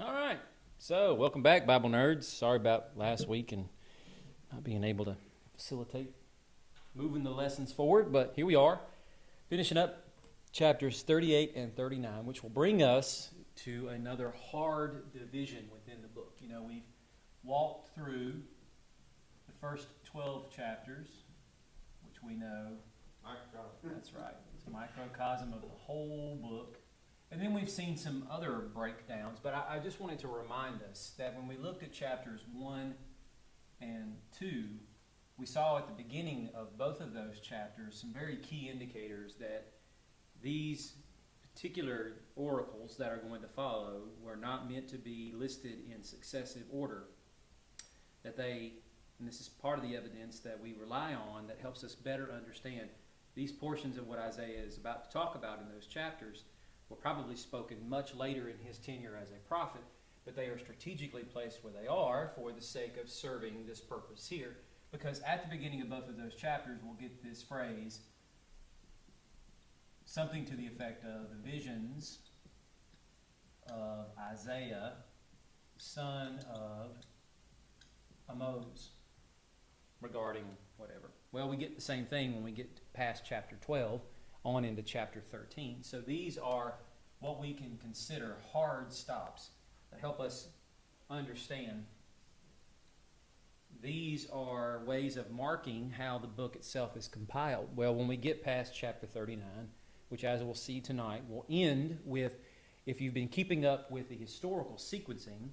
All right. So, welcome back, Bible nerds. Sorry about last week and not being able to facilitate moving the lessons forward, but here we are, finishing up chapters 38 and 39, which will bring us to another hard division within the book. You know, we've walked through the first 12 chapters, which we know. That's right. It's a microcosm of the whole book. And then we've seen some other breakdowns, but I just wanted to remind us that when we looked at chapters 1 and 2, we saw at the beginning of both of those chapters some very key indicators that these particular oracles that are going to follow were not meant to be listed in successive order. That they, and this is part of the evidence that we rely on that helps us better understand these portions of what Isaiah is about to talk about in those chapters were probably spoken much later in his tenure as a prophet, but they are strategically placed where they are for the sake of serving this purpose here. Because at the beginning of both of those chapters, we'll get this phrase, something to the effect of the visions of Isaiah, son of Amoz, regarding whatever. Well, we get the same thing when we get past chapter 12 on into chapter 13. So these are what we can consider hard stops that help us understand. These are ways of marking how the book itself is compiled. Well, when we get past chapter 39, which as we'll see tonight, will end with, if you've been keeping up with the historical sequencing,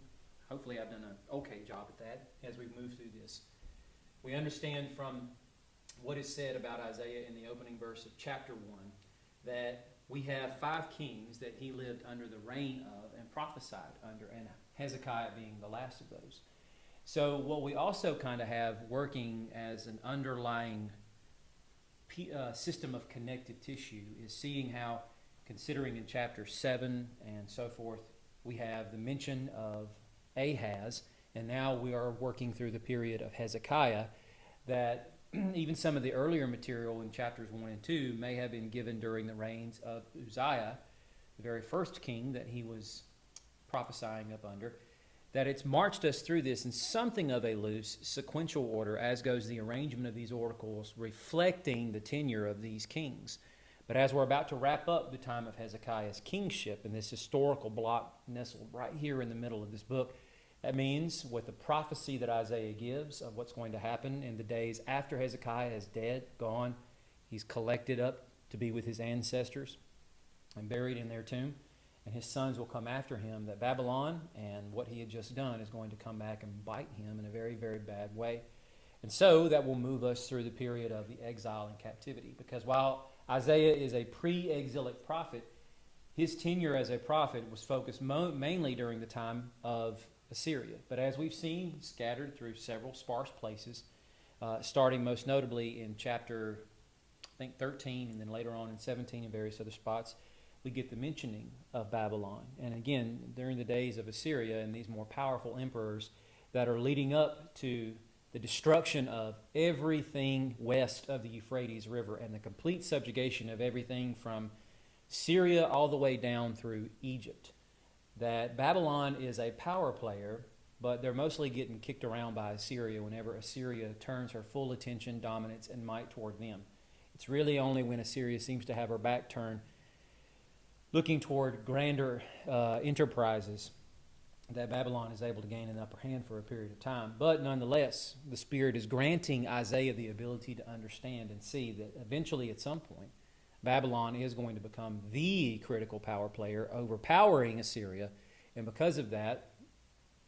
hopefully I've done an okay job at that as we've moved through this. We understand from what is said about Isaiah in the opening verse of chapter 1 that we have 5 kings that he lived under the reign of and prophesied under, and Hezekiah being the last of those. So what we also kind of have working as an underlying system of connective tissue is seeing how, considering in chapter 7 and so forth, we have the mention of Ahaz, and now we are working through the period of Hezekiah, that even some of the earlier material in chapters 1 and 2 may have been given during the reigns of Uzziah, the very first king that he was prophesying up under, that it's marched us through this in something of a loose sequential order, as goes the arrangement of these oracles, reflecting the tenure of these kings. But as we're about to wrap up the time of Hezekiah's kingship, and this historical block nestled right here in the middle of this book, that means with the prophecy that Isaiah gives of what's going to happen in the days after Hezekiah is dead, gone, he's collected up to be with his ancestors and buried in their tomb, and his sons will come after him, that Babylon and what he had just done is going to come back and bite him in a very, very bad way. And so that will move us through the period of the exile and captivity, because while Isaiah is a pre-exilic prophet, his tenure as a prophet was focused mainly during the time of Assyria. But as we've seen, scattered through several sparse places, starting most notably in chapter, I think, 13, and then later on in 17 and various other spots, we get the mentioning of Babylon. And again, during the days of Assyria and these more powerful emperors that are leading up to the destruction of everything west of the Euphrates River and the complete subjugation of everything from Syria all the way down through Egypt. That Babylon is a power player, but they're mostly getting kicked around by Assyria whenever Assyria turns her full attention, dominance, and might toward them. It's really only when Assyria seems to have her back turned, looking toward grander enterprises, that Babylon is able to gain an upper hand for a period of time. But nonetheless, the Spirit is granting Isaiah the ability to understand and see that eventually at some point, Babylon is going to become the critical power player, overpowering Assyria. And because of that,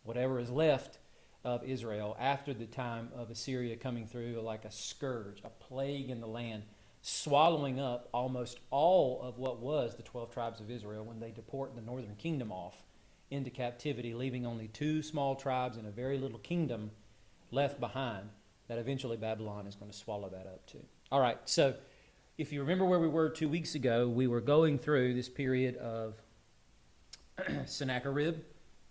whatever is left of Israel after the time of Assyria coming through like a scourge, a plague in the land, swallowing up almost all of what was the 12 tribes of Israel when they deport the northern kingdom off into captivity, leaving only 2 small tribes and a very little kingdom left behind, that eventually Babylon is going to swallow that up too. All right, so if you remember where we were 2 weeks ago, we were going through this period of Sennacherib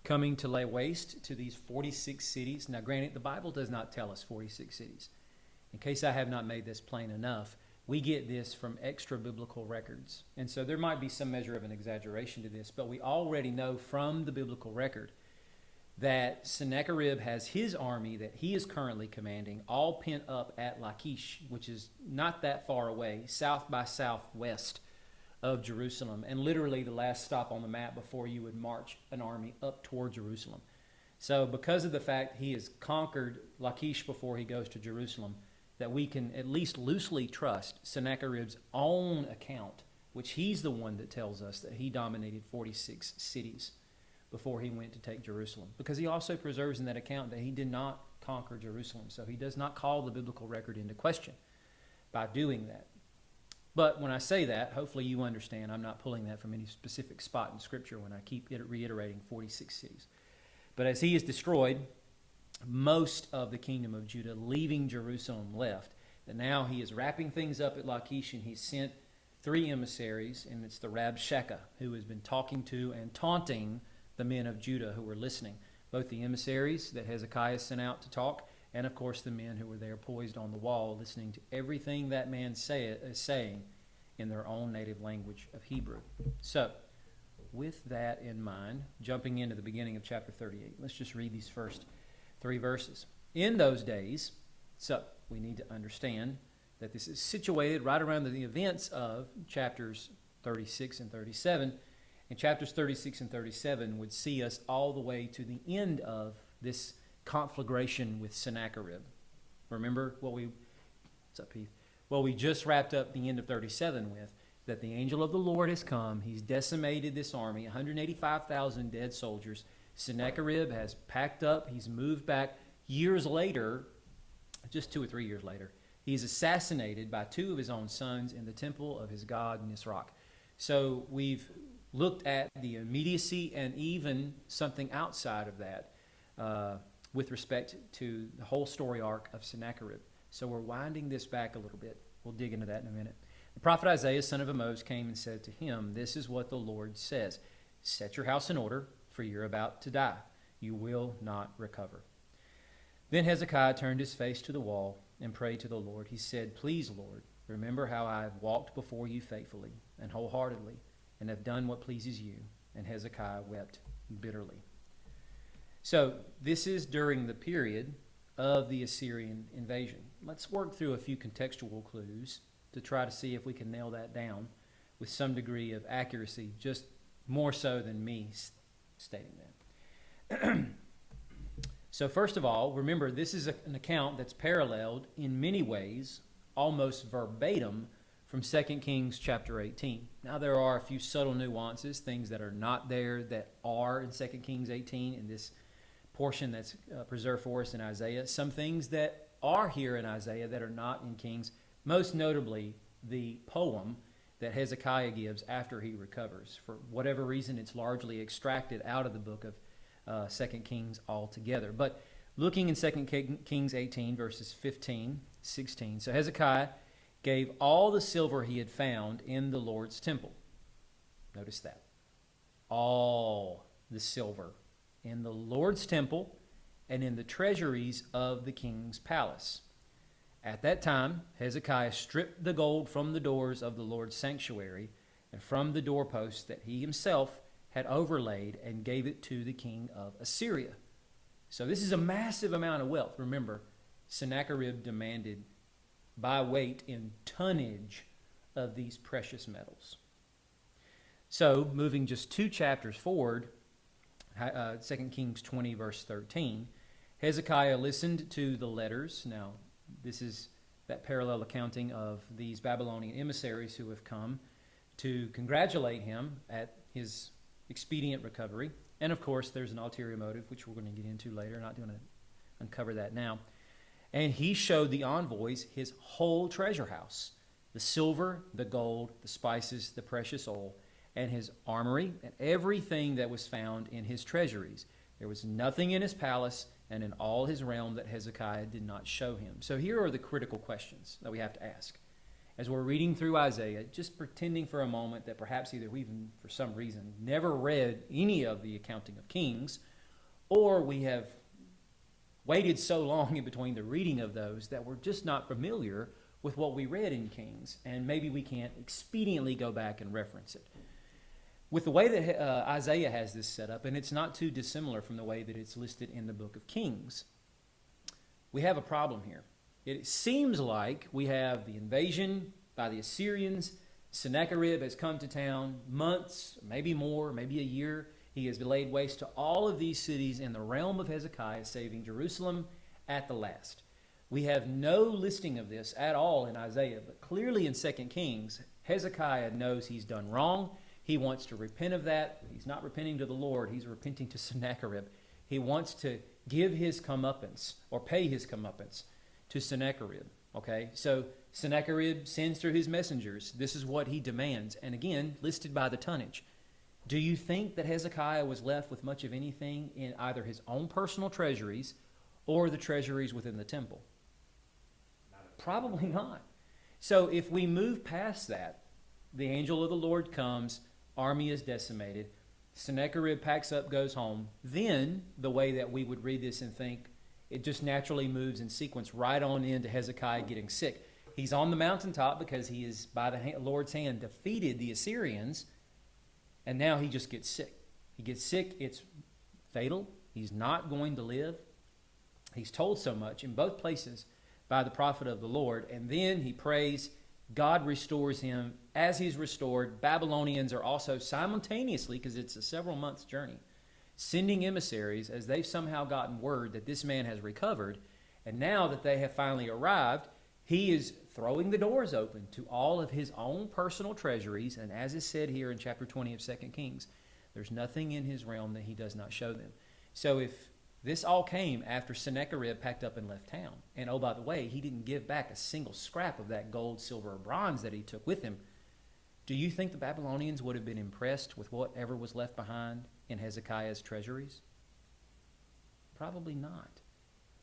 coming to lay waste to these 46 cities. Now, granted, the Bible does not tell us 46 cities. In case I have not made this plain enough, we get this from extra biblical records. And so there might be some measure of an exaggeration to this, but we already know from the biblical record that Sennacherib has his army that he is currently commanding all pent up at Lachish, which is not that far away, south by southwest of Jerusalem, and literally the last stop on the map before you would march an army up toward Jerusalem. So because of the fact he has conquered Lachish before he goes to Jerusalem, that we can at least loosely trust Sennacherib's own account, which he's the one that tells us that he dominated 46 cities before he went to take Jerusalem. Because he also preserves in that account that he did not conquer Jerusalem. So he does not call the biblical record into question by doing that. But when I say that, hopefully you understand I'm not pulling that from any specific spot in Scripture when I keep reiterating 46 cities. But as he is destroyed, most of the kingdom of Judah, leaving Jerusalem, left. And now he is wrapping things up at Lachish, and he's sent 3 emissaries, and it's the Rabshakeh who has been talking to and taunting the men of Judah who were listening. Both the emissaries that Hezekiah sent out to talk, and of course the men who were there poised on the wall listening to everything that man is saying in their own native language of Hebrew. So, with that in mind, jumping into the beginning of chapter 38, let's just read these first 3 verses. In those days, so we need to understand that this is situated right around the events of chapters 36 and 37. And chapters 36 and 37 would see us all the way to the end of this conflagration with Sennacherib. Remember what what's up, Heath? Well, we just wrapped up the end of 37 with that the angel of the Lord has come. He's decimated this army, 185,000 dead soldiers. Sennacherib has packed up. He's moved back. Years later, just 2 or 3 years later, he's assassinated by 2 of his own sons in the temple of his god Nisroch. So we've looked at the immediacy and even something outside of that with respect to the whole story arc of Sennacherib. So we're winding this back a little bit. We'll dig into that in a minute. The prophet Isaiah, son of Amoz, came and said to him, "This is what the Lord says. Set your house in order, for you're about to die. You will not recover." Then Hezekiah turned his face to the wall and prayed to the Lord. He said, "Please, Lord, remember how I have walked before you faithfully and wholeheartedly and have done what pleases you." And Hezekiah wept bitterly. So this is during the period of the Assyrian invasion. Let's work through a few contextual clues to try to see if we can nail that down with some degree of accuracy, just more so than me stating that. So first of all, remember, this is an account that's paralleled in many ways, almost verbatim, from 2 Kings chapter 18. Now, there are a few subtle nuances, things that are not there that are in 2 Kings 18 in this portion that's preserved for us in Isaiah. Some things that are here in Isaiah that are not in Kings, most notably the poem that Hezekiah gives after he recovers. For whatever reason, it's largely extracted out of the book of 2 Kings altogether. But looking in 2 Kings 18, verses 15, 16. So Hezekiah gave all the silver he had found in the Lord's temple. Notice that. All the silver in the Lord's temple and in the treasuries of the king's palace. At that time, Hezekiah stripped the gold from the doors of the Lord's sanctuary and from the doorposts that he himself had overlaid and gave it to the king of Assyria. So this is a massive amount of wealth. Remember, Sennacherib demanded by weight in tonnage of these precious metals. So moving just 2 chapters forward, 2 Kings 20 verse 13, Hezekiah listened to the letters. Now, this is that parallel accounting of these Babylonian emissaries who have come to congratulate him at his expedient recovery. And of course, there's an ulterior motive, which we're going to get into later. Not going to uncover that now. And he showed the envoys his whole treasure house, the silver, the gold, the spices, the precious oil, and his armory, and everything that was found in his treasuries. There was nothing in his palace and in all his realm that Hezekiah did not show him. So here are the critical questions that we have to ask. As we're reading through Isaiah, just pretending for a moment that perhaps either we've, for some reason, never read any of the accounting of Kings, or we have waited so long in between the reading of those that we're just not familiar with what we read in Kings, and maybe we can't expediently go back and reference it. With the way that Isaiah has this set up, and it's not too dissimilar from the way that it's listed in the book of Kings, we have a problem here. It seems like we have the invasion by the Assyrians. Sennacherib has come to town months, maybe more, maybe a year. He has laid waste to all of these cities in the realm of Hezekiah, saving Jerusalem at the last. We have no listing of this at all in Isaiah, but clearly in 2 Kings, Hezekiah knows he's done wrong. He wants to repent of that. He's not repenting to the Lord. He's repenting to Sennacherib. He wants to give his comeuppance, or pay his comeuppance, to Sennacherib. Okay, so Sennacherib sends through his messengers. This is what he demands. And again, listed by the tonnage. Do you think that Hezekiah was left with much of anything in either his own personal treasuries or the treasuries within the temple? Probably not. So if we move past that, the angel of the Lord comes, army is decimated, Sennacherib packs up, goes home, then the way that we would read this and think, it just naturally moves in sequence right on into Hezekiah getting sick. He's on the mountaintop because he is, by the Lord's hand, defeated the Assyrians, and now he just gets sick. He gets sick, it's fatal. He's not going to live. He's told so much in both places by the prophet of the Lord, and then he prays. God restores him. As he's restored, Babylonians are also simultaneously, because it's a several months journey, sending emissaries as they've somehow gotten word that this man has recovered. And now that they have finally arrived, he is throwing the doors open to all of his own personal treasuries. And as is said here in chapter 20 of 2 Kings, there's nothing in his realm that he does not show them. So if this all came after Sennacherib packed up and left town, and oh, by the way, he didn't give back a single scrap of that gold, silver, or bronze that he took with him, do you think the Babylonians would have been impressed with whatever was left behind in Hezekiah's treasuries? Probably not.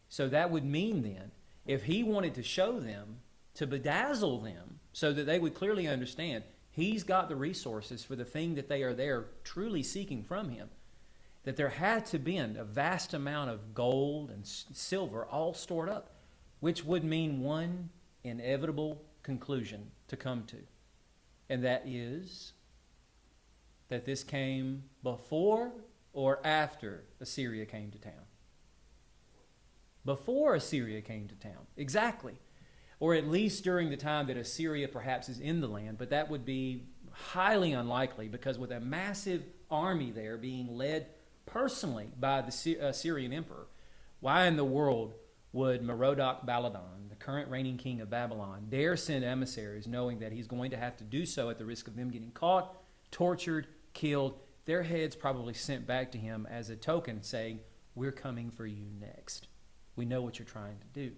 So that would mean then, if he wanted to show them, to bedazzle them, so that they would clearly understand he's got the resources for the thing that they are there truly seeking from him, that there had to be a vast amount of gold and silver all stored up, which would mean one inevitable conclusion to come to. And that is that this came before or after Assyria came to town. Before Assyria came to town, exactly. Or at least during the time that Assyria perhaps is in the land, but that would be highly unlikely, because with a massive army there being led personally by the Assyrian emperor, why in the world would Merodach Baladan, the current reigning king of Babylon, dare send emissaries knowing that he's going to have to do so at the risk of them getting caught, tortured, killed, their heads probably sent back to him as a token saying, we're coming for you next. We know what you're trying to do.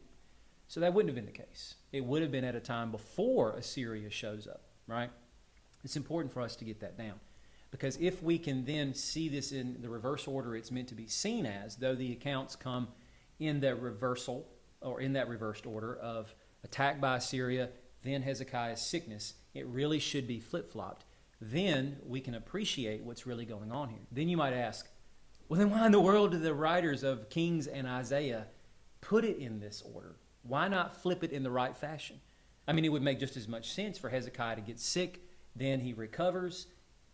So that wouldn't have been the case. It would have been at a time before Assyria shows up, right? It's important for us to get that down. Because if we can then see this in the reverse order it's meant to be seen as, though the accounts come in that reversal, or in that reversed order of attack by Assyria, then Hezekiah's sickness, it really should be flip-flopped. Then we can appreciate what's really going on here. Then you might ask, well, then why in the world do the writers of Kings and Isaiah put it in this order? Why not flip it in the right fashion? I mean, it would make just as much sense for Hezekiah to get sick, then he recovers.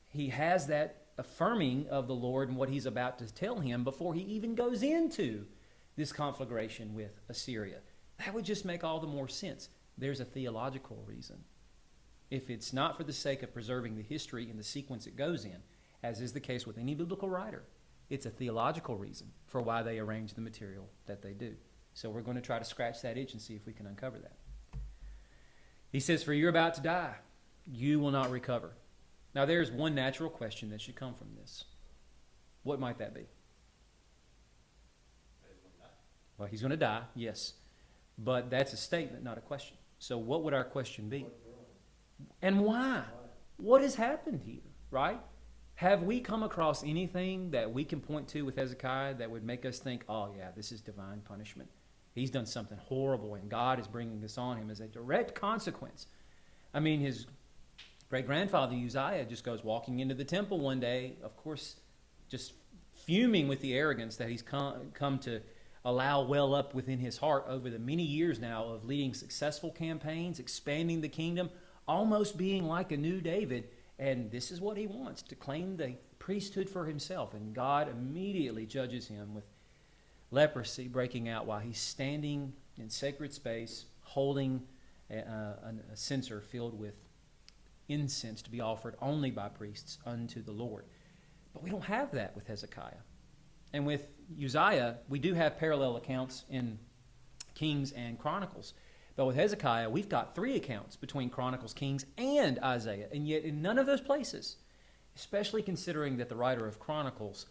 He has that affirming of the Lord and what he's about to tell him before he even goes into this conflagration with Assyria. That would just make all the more sense. There's a theological reason. If it's not for the sake of preserving the history in the sequence it goes in, as is the case with any biblical writer, it's a theological reason for why they arrange the material that they do. So we're going to try to scratch that itch and see if we can uncover that. He says, for you're about to die. You will not recover. Now there's one natural question that should come from this. What might that be? Well, he's going to die, yes. But that's a statement, not a question. So what would our question be? And why? What has happened here, right? Have we come across anything that we can point to with Hezekiah that would make us think, oh yeah, this is divine punishment? He's done something horrible and God is bringing this on him as a direct consequence. I mean, his great-grandfather Uzziah just goes walking into the temple one day, of course, just fuming with the arrogance that he's come to allow well up within his heart over the many years now of leading successful campaigns, expanding the kingdom, almost being like a new David. And this is what he wants, to claim the priesthood for himself. And God immediately judges him with leprosy breaking out while he's standing in sacred space holding a censer filled with incense to be offered only by priests unto the Lord. But we don't have that with Hezekiah. And with Uzziah, we do have parallel accounts in Kings and Chronicles. But with Hezekiah, we've got 3 accounts between Chronicles, Kings, and Isaiah. And yet in none of those places, especially considering that the writer of Chronicles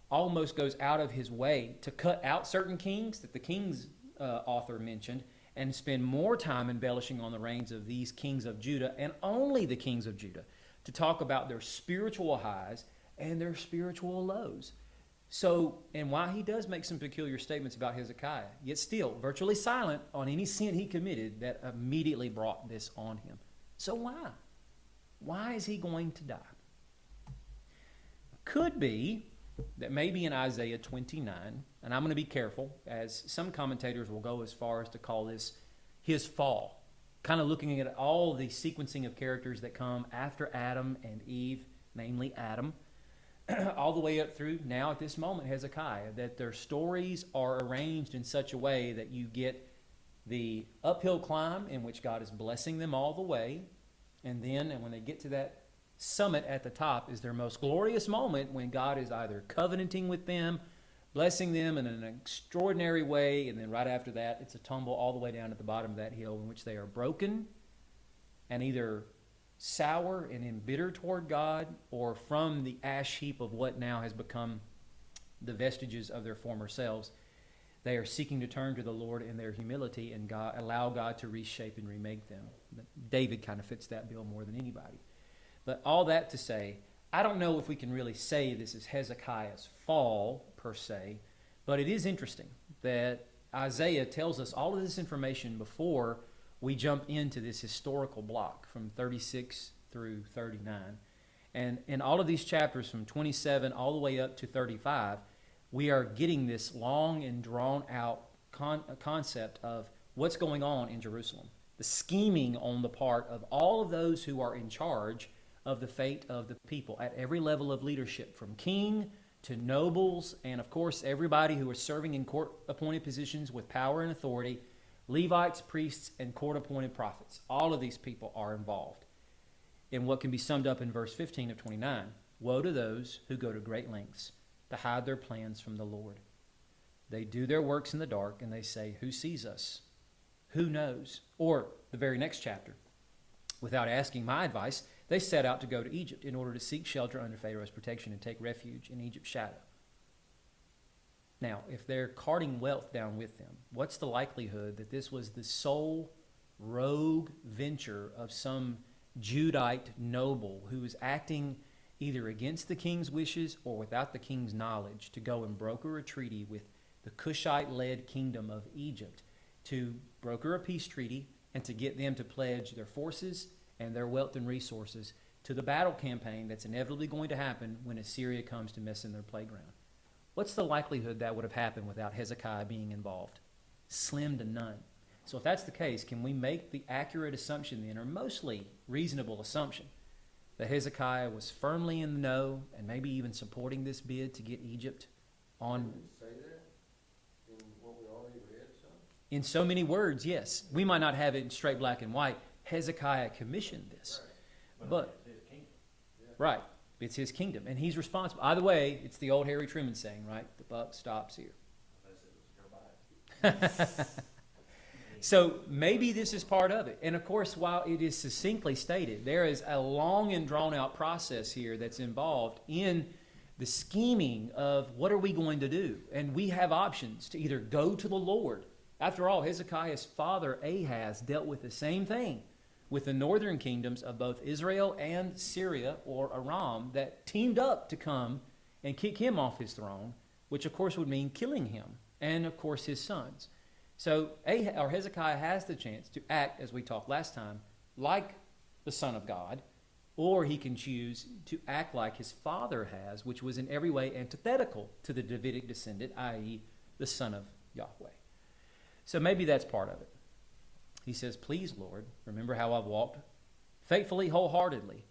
almost goes out of his way to cut out certain kings that the Kings author mentioned and spend more time embellishing on the reigns of these kings of Judah and only the kings of Judah to talk about their spiritual highs and their spiritual lows. So, and while he does make some peculiar statements about Hezekiah, yet still virtually silent on any sin he committed that immediately brought this on him. So why? Why is he going to die? Could be that maybe in Isaiah 29, and I'm going to be careful, as some commentators will go as far as to call this his fall, kind of looking at all the sequencing of characters that come after Adam and Eve, namely Adam, all the way up through now at this moment, Hezekiah, that their stories are arranged in such a way that you get the uphill climb in which God is blessing them all the way, and then when they get to that summit at the top is their most glorious moment when God is either covenanting with them, blessing them in an extraordinary way, and then right after that it's a tumble all the way down at the bottom of that hill in which they are broken and either sour and embittered toward God, or from the ash heap of what now has become the vestiges of their former selves, they are seeking to turn to the Lord in their humility and allow God to reshape and remake them. David kind of fits that bill more than anybody. But all that to say, I don't know if we can really say this is Hezekiah's fall, per se, but it is interesting that Isaiah tells us all of this information before we jump into this historical block from 36 through 39. And in all of these chapters from 27 all the way up to 35, we are getting this long and drawn-out concept of what's going on in Jerusalem, the scheming on the part of all of those who are in charge of the fate of the people at every level of leadership, from king to nobles, and of course everybody who is serving in court-appointed positions with power and authority, Levites, priests, and court-appointed prophets. All of these people are involved in what can be summed up in verse 15 of 29. Woe to those who go to great lengths to hide their plans from the Lord. They do their works in the dark, and they say, who sees us? Who knows? Or the very next chapter, without asking my advice, they set out to go to Egypt in order to seek shelter under Pharaoh's protection and take refuge in Egypt's shadow. Now, if they're carting wealth down with them, what's the likelihood that this was the sole rogue venture of some Judite noble who was acting either against the king's wishes or without the king's knowledge to go and broker a treaty with the Cushite-led kingdom of Egypt, to broker a peace treaty and to get them to pledge their forces and their wealth and resources to the battle campaign that's inevitably going to happen when Assyria comes to mess in their playground? What's the likelihood that would have happened without Hezekiah being involved? Slim to none. So if that's the case, can we make the accurate assumption then, or mostly reasonable assumption, that Hezekiah was firmly in the know and maybe even supporting this bid to get Egypt on? Did it say that in what we already read? In so many words, yes. We might not have it in straight black and white. Hezekiah commissioned this. Right. But it's his kingdom. Yeah. right, it's his kingdom, and he's responsible. Either way, it's the old Harry Truman saying, right? The buck stops here. Unless it was Joe Biden. So maybe this is part of it. And of course, while it is succinctly stated, there is a long and drawn out process here that's involved in the scheming of what are we going to do? And we have options to either go to the Lord. After all, Hezekiah's father Ahaz dealt with the same thing with the northern kingdoms of both Israel and Syria, or Aram, that teamed up to come and kick him off his throne, which of course would mean killing him and of course his sons. So Hezekiah has the chance to act, as we talked last time, like the Son of God, or he can choose to act like his father has, which was in every way antithetical to the Davidic descendant, i.e. the son of Yahweh. So maybe that's part of it. He says, please, Lord, remember how I've walked faithfully, wholeheartedly.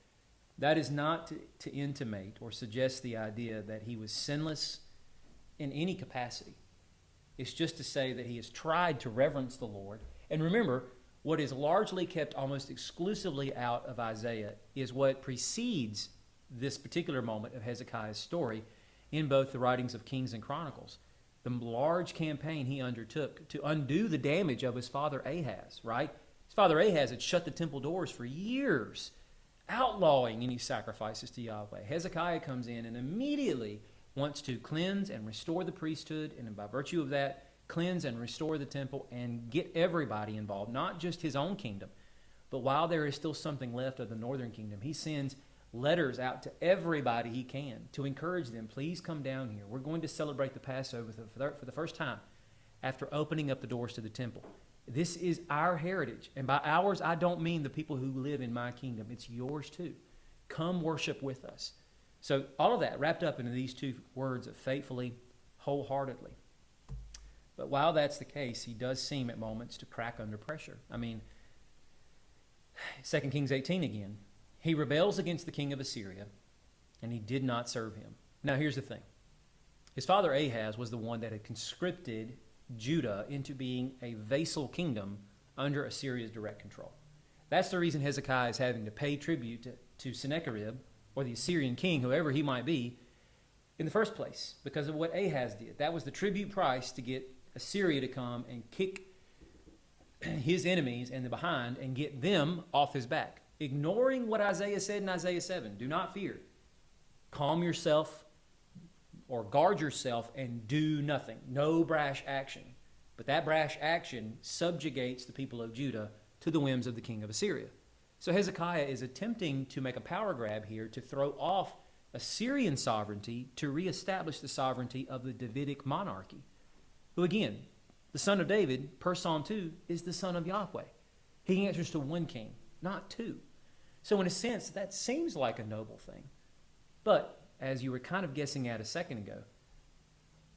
That is not to intimate or suggest the idea that he was sinless in any capacity. It's just to say that he has tried to reverence the Lord. And remember, what is largely kept almost exclusively out of Isaiah is what precedes this particular moment of Hezekiah's story in both the writings of Kings and Chronicles. The large campaign he undertook to undo the damage of his father Ahaz, right? His father Ahaz had shut the temple doors for years, outlawing any sacrifices to Yahweh. Hezekiah comes in and immediately wants to cleanse and restore the priesthood, and by virtue of that, cleanse and restore the temple and get everybody involved, not just his own kingdom. But while there is still something left of the northern kingdom, he sends letters out to everybody he can to encourage them, please come down here. We're going to celebrate the Passover for the first time after opening up the doors to the temple. This is our heritage. And by ours, I don't mean the people who live in my kingdom. It's yours too. Come worship with us. So all of that wrapped up into these two words of faithfully, wholeheartedly. But while that's the case, he does seem at moments to crack under pressure. I mean, 2 Kings 18 again. He rebels against the king of Assyria, and he did not serve him. Now, here's the thing. His father Ahaz was the one that had conscripted Judah into being a vassal kingdom under Assyria's direct control. That's the reason Hezekiah is having to pay tribute to Sennacherib, or the Assyrian king, whoever he might be, in the first place, because of what Ahaz did. That was the tribute price to get Assyria to come and kick his enemies in the behind and get them off his back. Ignoring what Isaiah said in Isaiah 7. Do not fear. Calm yourself or guard yourself and do nothing. No brash action. But that brash action subjugates the people of Judah to the whims of the king of Assyria. So Hezekiah is attempting to make a power grab here to throw off Assyrian sovereignty to reestablish the sovereignty of the Davidic monarchy, who again, the son of David, per Psalm 2, is the son of Yahweh. He answers to one king, not two. So in a sense, that seems like a noble thing. But, as you were kind of guessing at a second ago,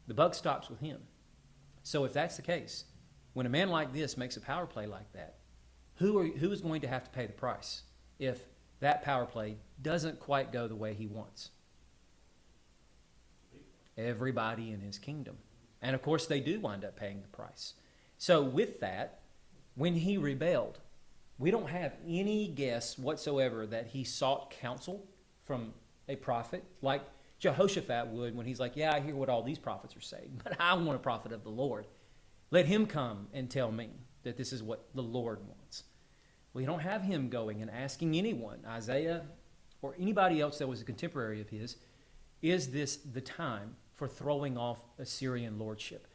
the buck stops with him. So if that's the case, when a man like this makes a power play like that, who is going to have to pay the price if that power play doesn't quite go the way he wants? Everybody in his kingdom. And of course, they do wind up paying the price. So with that, when he rebelled, we don't have any guess whatsoever that he sought counsel from a prophet like Jehoshaphat would when he's like, yeah, I hear what all these prophets are saying, but I want a prophet of the Lord. Let him come and tell me that this is what the Lord wants. We don't have him going and asking anyone, Isaiah or anybody else that was a contemporary of his, is this the time for throwing off Assyrian lordship?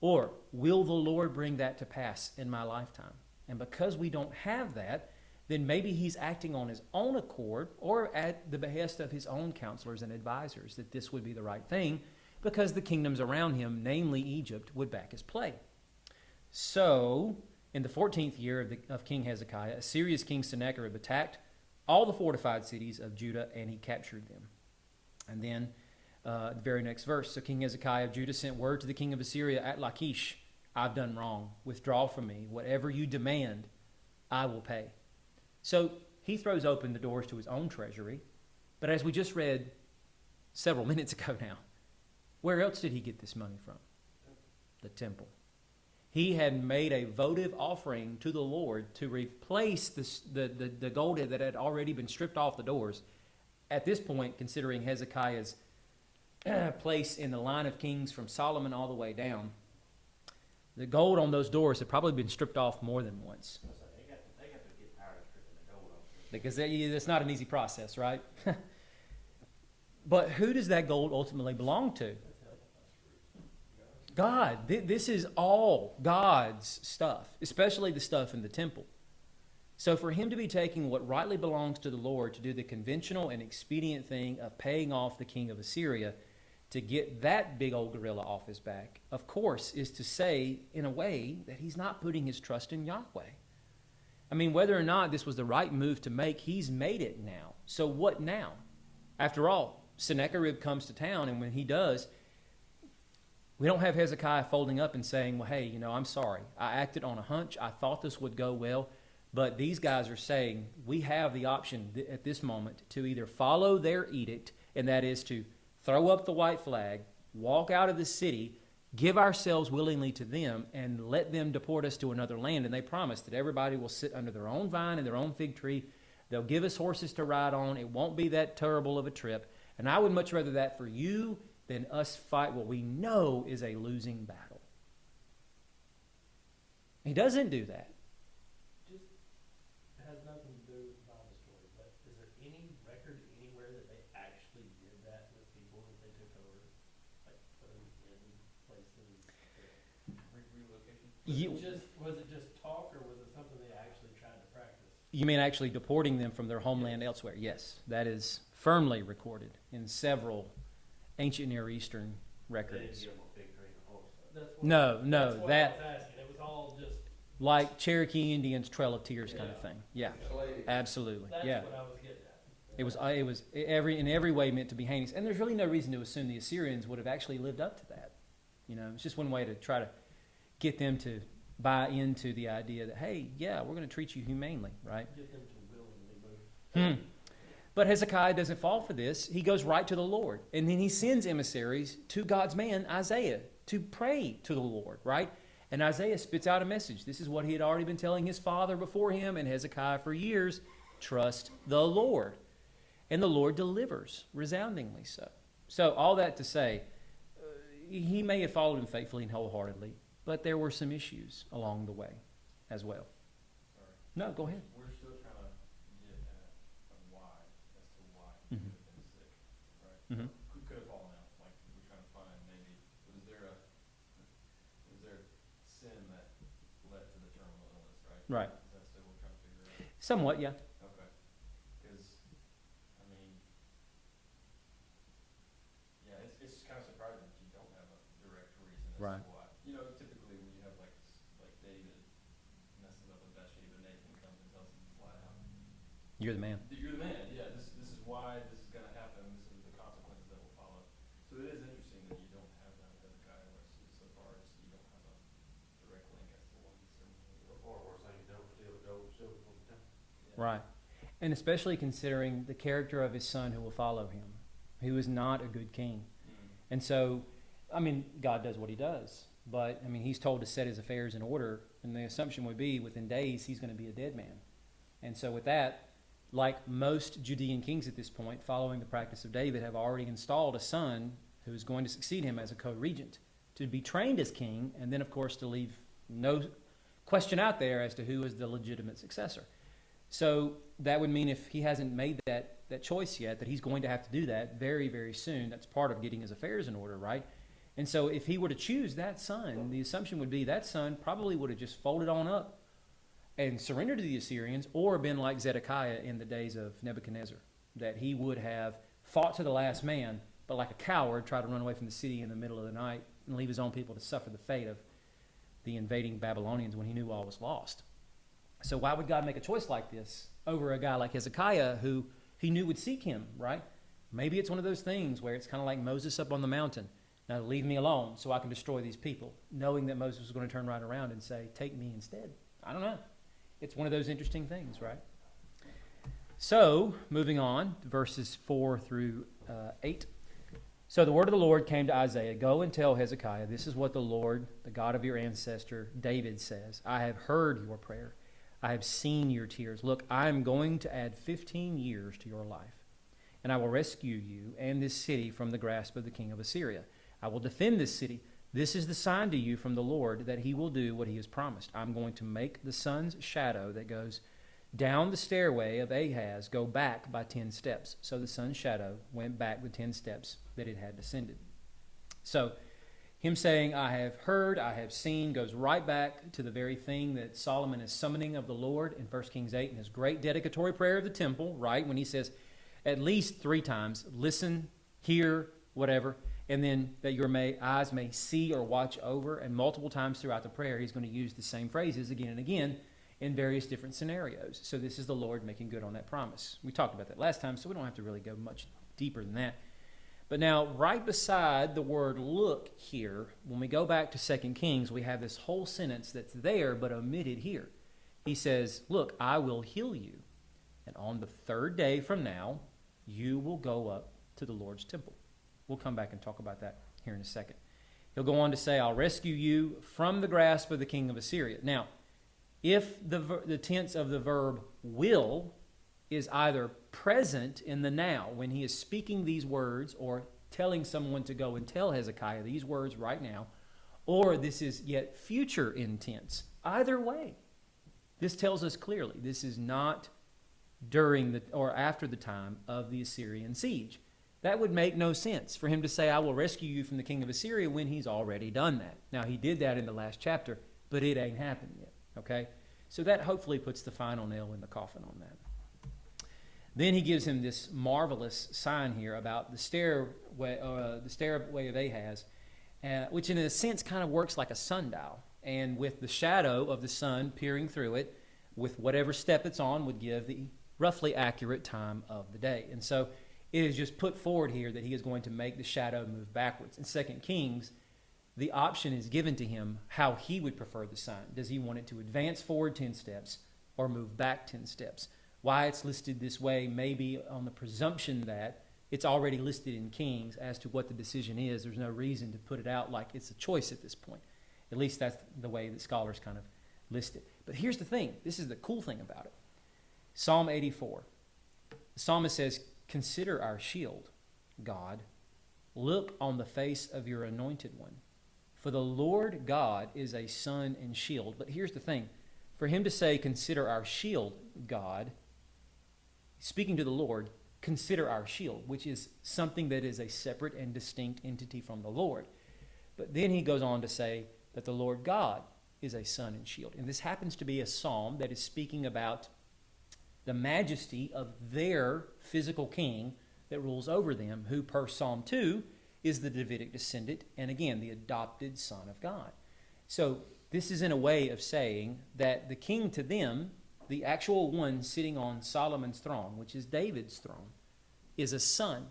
Or will the Lord bring that to pass in my lifetime? And because we don't have that, then maybe he's acting on his own accord or at the behest of his own counselors and advisors that this would be the right thing because the kingdoms around him, namely Egypt, would back his play. So, in the 14th year of King Hezekiah, Assyria's king Sennacherib attacked all the fortified cities of Judah and he captured them. And then the very next verse, so King Hezekiah of Judah sent word to the king of Assyria at Lachish, I've done wrong. Withdraw from me. Whatever you demand, I will pay. So he throws open the doors to his own treasury. But as we just read several minutes ago now, where else did he get this money from? The temple. He had made a votive offering to the Lord to replace the gold that had already been stripped off the doors. At this point, considering Hezekiah's place in the line of kings from Solomon all the way down, the gold on those doors had probably been stripped off more than once. They got to get tired of stripping the gold off. Because that's not an easy process, right? But who does that gold ultimately belong to? God. This is all God's stuff, especially the stuff in the temple. So for him to be taking what rightly belongs to the Lord to do the conventional and expedient thing of paying off the king of Assyria to get that big old gorilla off his back, of course, is to say, in a way, that he's not putting his trust in Yahweh. I mean, whether or not this was the right move to make, he's made it now. So what now? After all, Sennacherib comes to town, and when he does, We don't have Hezekiah folding up and saying, well, hey, I'm sorry. I acted on a hunch. I thought this would go well. But these guys are saying we have the option at this moment to either follow their edict, and that is to throw up the white flag, walk out of the city, give ourselves willingly to them, and let them deport us to another land. And they promise that everybody will sit under their own vine and their own fig tree. They'll give us horses to ride on. It won't be that terrible of a trip. And I would much rather that for you than us fight what we know is a losing battle. He doesn't do that. Just, it has nothing to do with the Bible story, but is there any record anywhere that they actually did that with people that they took over? Like, put them in places that, Relocation? was it just talk, or was it something they actually tried to practice? You mean actually deporting them from their homeland elsewhere? Yes, that is firmly recorded in several ancient Near Eastern They didn't records. give them a big green horse. That's what, No, that's no, what that I was asking. It was all just, like Cherokee Indians' Trail of Tears kind of thing. Yeah, Slave. absolutely. that's Yeah, what I was getting at. it was in every way meant to be heinous, and there's really no reason to assume the Assyrians would have actually lived up to that. It's just one way to try to get them to buy into the idea that, hey, yeah, we're going to treat you humanely, right? Get them to willingly move. But Hezekiah doesn't fall for this. He goes right to the Lord. And then he sends emissaries to God's man, Isaiah, to pray to the Lord, right? And Isaiah spits out a message. This is what he had already been telling his father before him and Hezekiah for years. Trust the Lord. And the Lord delivers, resoundingly so. So all that to say, he may have followed him faithfully and wholeheartedly, but there were some issues along the way as well. Sorry. No, go ahead. We're still trying to get at a why, as to why he Mhm. could have been sick, right? Mhm. Who could have fallen out? Like, we're trying to find maybe, was there sin that led to the terminal illness, right? Right. Is that still what we're trying to figure out? Somewhat, yeah. Okay. Because, I mean, yeah, it's kind of surprising that you don't have a direct reason as Right. to why. Typically when you have like David messes up with Bathsheba, Nathan comes and tells him flat out, You're the man. you're the man. Yeah, this is why this is going to happen. This is the consequences that will follow. So it is interesting that you don't have that with Hezekiah, where it's so far as you don't have a direct link as to why he's so. So far, we're saying don't steal gold, silver from the temple. Right. And especially considering the character of his son who will follow him, who is not a good king. And so, God does what he does. But, he's told to set his affairs in order. And the assumption would be within days he's going to be a dead man. And so with that, like most Judean kings at this point, following the practice of David, have already installed a son who is going to succeed him as a co-regent, to be trained as king, and then, of course, to leave no question out there as to who is the legitimate successor. So that would mean if he hasn't made that choice yet, that he's going to have to do that very, very soon. That's part of getting his affairs in order, right? And so if he were to choose that son, the assumption would be that son probably would have just folded on up and surrendered to the Assyrians, or been like Zedekiah in the days of Nebuchadnezzar, that he would have fought to the last man, but like a coward tried to run away from the city in the middle of the night and leave his own people to suffer the fate of the invading Babylonians when he knew all was lost. So why would God make a choice like this over a guy like Hezekiah who he knew would seek him, right? Maybe it's one of those things where it's kind of like Moses up on the mountain. Now leave me alone so I can destroy these people, knowing that Moses was going to turn right around and say, take me instead. I don't know. It's one of those interesting things, right? So, moving on, verses 4 through 8. So the word of the Lord came to Isaiah, go and tell Hezekiah, this is what the Lord, the God of your ancestor David says. I have heard your prayer. I have seen your tears. Look, I am going to add 15 years to your life, and I will rescue you and this city from the grasp of the king of Assyria. I will defend this city. This is the sign to you from the Lord that he will do what he has promised. I'm going to make the sun's shadow that goes down the stairway of Ahaz go back by 10 steps. So the sun's shadow went back the 10 steps that it had descended. So him saying, I have heard, I have seen, goes right back to the very thing that Solomon is summoning of the Lord in 1 Kings 8 in his great dedicatory prayer of the temple, right? When he says at least 3 times, listen, hear, whatever, and then that your eyes may see or watch over. And multiple times throughout the prayer, he's going to use the same phrases again and again in various different scenarios. So this is the Lord making good on that promise. We talked about that last time, so we don't have to really go much deeper than that. But now, right beside the word look here, when we go back to 2 Kings, we have this whole sentence that's there but omitted here. He says, look, I will heal you, and on the third day from now, you will go up to the Lord's temple. We'll come back and talk about that here in a second. He'll go on to say, I'll rescue you from the grasp of the king of Assyria. Now, if the tense of the verb will is either present in the now, when he is speaking these words or telling someone to go and tell Hezekiah these words right now, or this is yet future intense, either way, this tells us clearly this is not during the or after the time of the Assyrian siege. That would make no sense for him to say, I will rescue you from the king of Assyria, when he's already done that. Now, he did that in the last chapter, but it ain't happened yet, okay? So that hopefully puts the final nail in the coffin on that. Then he gives him this marvelous sign here about the stairway of Ahaz, which in a sense kind of works like a sundial. And with the shadow of the sun peering through it, with whatever step it's on, would give the roughly accurate time of the day. And so it is just put forward here that he is going to make the shadow move backwards. In 2 Kings, the option is given to him how he would prefer the sign. Does he want it to advance forward 10 steps or move back 10 steps? Why it's listed this way may be on the presumption that it's already listed in Kings as to what the decision is. There's no reason to put it out like it's a choice at this point. At least that's the way that scholars kind of list it. But here's the thing. This is the cool thing about it. Psalm 84. The psalmist says, consider our shield, God. Look on the face of your anointed one. For the Lord God is a sun and shield. But here's the thing. For him to say, consider our shield, God, speaking to the Lord, consider our shield, which is something that is a separate and distinct entity from the Lord. But then he goes on to say that the Lord God is a sun and shield. And this happens to be a psalm that is speaking about the majesty of their physical king that rules over them, who per Psalm 2 is the Davidic descendant, and again, the adopted son of God. So this is in a way of saying that the king to them, the actual one sitting on Solomon's throne, which is David's throne, is a son,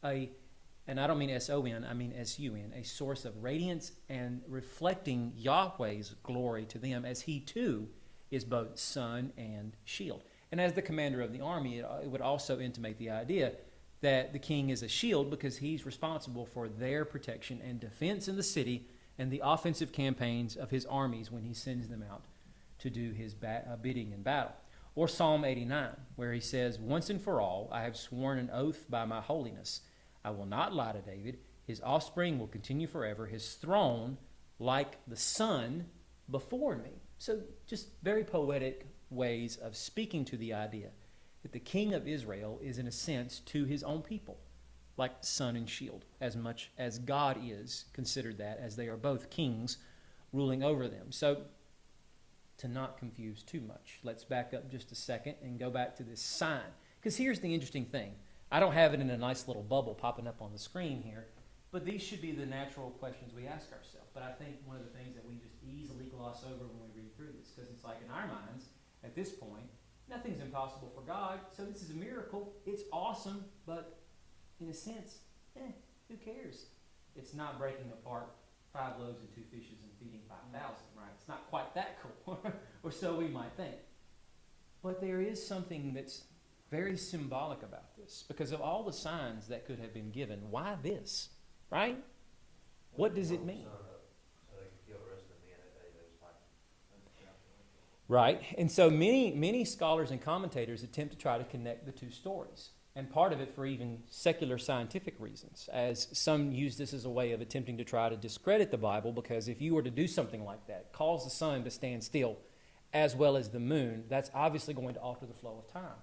and I don't mean S-O-N, I mean S-U-N, a source of radiance and reflecting Yahweh's glory to them, as he too is both sun and shield. And as the commander of the army, it would also intimate the idea that the king is a shield because he's responsible for their protection and defense in the city and the offensive campaigns of his armies when he sends them out to do his bidding in battle. Or Psalm 89, where he says, once and for all, I have sworn an oath by my holiness. I will not lie to David. His offspring will continue forever. His throne like the sun before me. So just very poetic ways of speaking to the idea that the king of Israel is, in a sense, to his own people, like sun and shield, as much as God is considered that, as they are both kings ruling over them. So to not confuse too much, let's back up just a second and go back to this sign. Because here's the interesting thing. I don't have it in a nice little bubble popping up on the screen here, but these should be the natural questions we ask ourselves. But I think one of the things that we just easily gloss over when we read through this, because it's like in our minds, at this point, nothing's impossible for God, so this is a miracle. It's awesome, but in a sense, who cares? It's not breaking apart 5 loaves and 2 fishes and feeding 5,000, right? It's not quite that cool, or so we might think. But there is something that's very symbolic about this. Because of all the signs that could have been given, why this, right? What does it mean? So they could kill the rest of the men that day, they was fighting. Right, and so many scholars and commentators attempt to try to connect the two stories, and part of it for even secular scientific reasons, as some use this as a way of attempting to try to discredit the Bible, because if you were to do something like that, cause the sun to stand still as well as the moon, that's obviously going to alter the flow of time.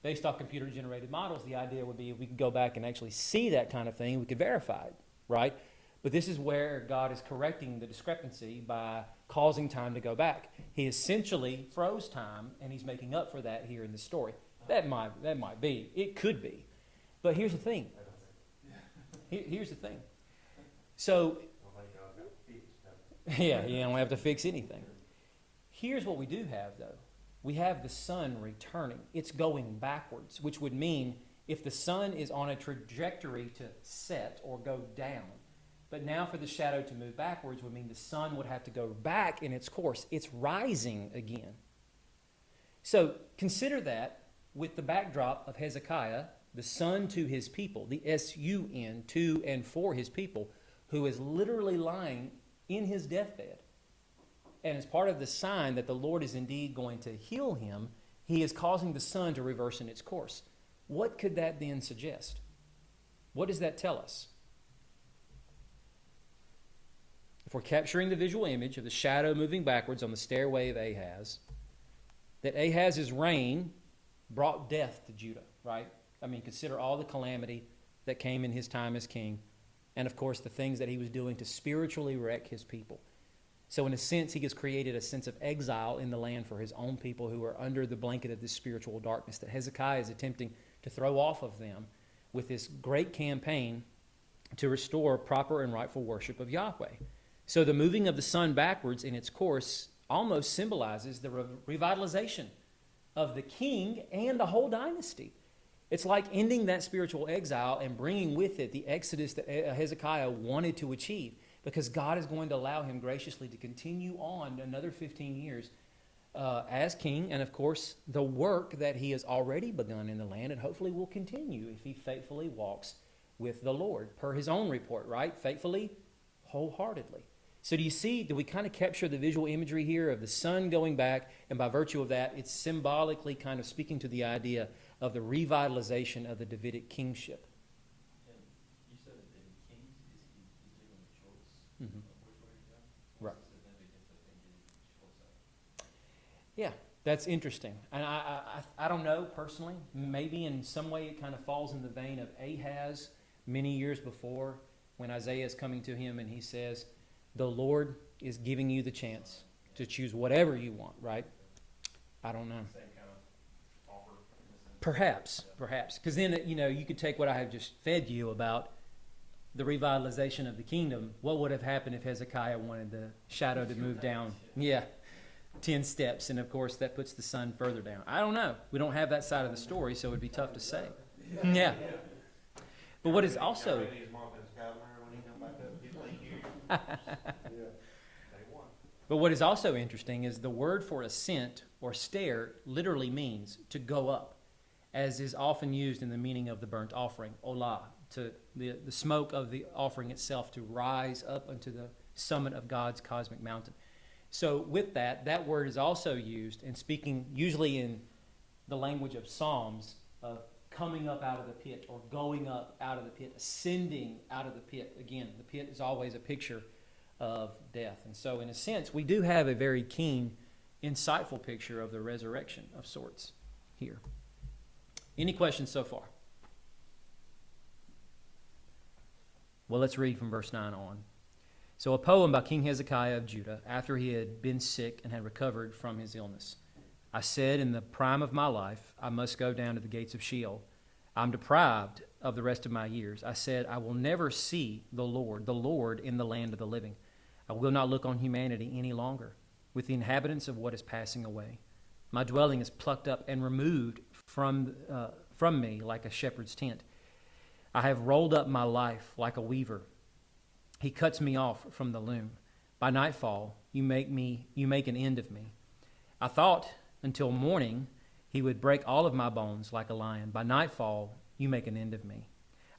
Based off computer-generated models, the idea would be if we could go back and actually see that kind of thing, we could verify it, right? But this is where God is correcting the discrepancy by causing time to go back. He essentially froze time, and he's making up for that here in the story. That might be. It could be. But here's the thing. Here's the thing. So, Well, they got fixed. yeah, you don't have to fix anything. Here's what we do have, though. We have the sun returning. It's going backwards, which would mean if the sun is on a trajectory to set or go down, but now for the shadow to move backwards would mean the sun would have to go back in its course. It's rising again. So consider that with the backdrop of Hezekiah, the sun to his people, the S-U-N, to and for his people, who is literally lying in his deathbed. And as part of the sign that the Lord is indeed going to heal him, he is causing the sun to reverse in its course. What could that then suggest? What does that tell us? If we're capturing the visual image of the shadow moving backwards on the stairway of Ahaz, that Ahaz's reign brought death to Judah, right? I mean, consider all the calamity that came in his time as king, and of course the things that he was doing to spiritually wreck his people. So in a sense, he has created a sense of exile in the land for his own people who are under the blanket of this spiritual darkness that Hezekiah is attempting to throw off of them with this great campaign to restore proper and rightful worship of Yahweh. So the moving of the sun backwards in its course almost symbolizes the revitalization of the king and the whole dynasty. It's like ending that spiritual exile and bringing with it the exodus that Hezekiah wanted to achieve, because God is going to allow him graciously to continue on another 15 years as king, and of course the work that he has already begun in the land and hopefully will continue if he faithfully walks with the Lord, per his own report, right? Faithfully, wholeheartedly. So do we kind of capture the visual imagery here of the sun going back, and by virtue of that, it's symbolically kind of speaking to the idea of the revitalization of the Davidic kingship. And you said that in Kings, he's given a choice Mhm. of which way to go? Right. What's the significance of him getting a choice of? Yeah, that's interesting. And I don't know personally. Maybe in some way it kind of falls in the vein of Ahaz many years before, when Isaiah is coming to him and he says, the Lord is giving you the chance to choose whatever you want, right? I don't know. Same kind of offer in a sense. Perhaps. Because then, you could take what I have just fed you about the revitalization of the kingdom. What would have happened if Hezekiah wanted the shadow to move down? Yeah, 10 steps. And of course, that puts the sun further down. I don't know. We don't have that side of the story, so it would be tough to say. Yeah. But what is also... But what is also interesting is the word for ascent or stair literally means to go up, as is often used in the meaning of the burnt offering, olah, to the smoke of the offering itself to rise up unto the summit of God's cosmic mountain. So with that word is also used in speaking usually in the language of Psalms of coming up out of the pit or going up out of the pit, ascending out of the pit. Again, the pit is always a picture of death. And so in a sense, we do have a very keen, insightful picture of the resurrection of sorts here. Any questions so far? Well, let's read from verse 9 on. So a poem by King Hezekiah of Judah after he had been sick and had recovered from his illness. I said in the prime of my life, I must go down to the gates of Sheol. I'm deprived of the rest of my years. I said, I will never see the Lord in the land of the living. I will not look on humanity any longer with the inhabitants of what is passing away. My dwelling is plucked up and removed from me like a shepherd's tent. I have rolled up my life like a weaver. He cuts me off from the loom. By nightfall, you make an end of me. I thought until morning he would break all of my bones like a lion. By nightfall, you make an end of me.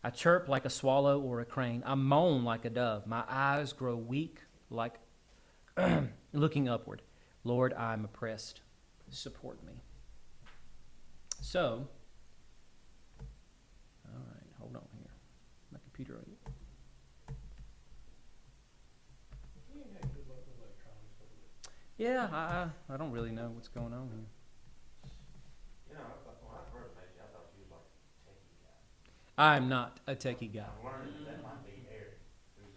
I chirp like a swallow or a crane. I moan like a dove. My eyes grow weak like looking upward. Lord, I am oppressed. Support me. So, all right, hold on here. My computer. We ain't had good luck with electronics lately. Yeah, I don't really know what's going on here. You know, when I first met you, I thought you was like a techie guy. I'm not a techie guy. I'm learning that might be Eric.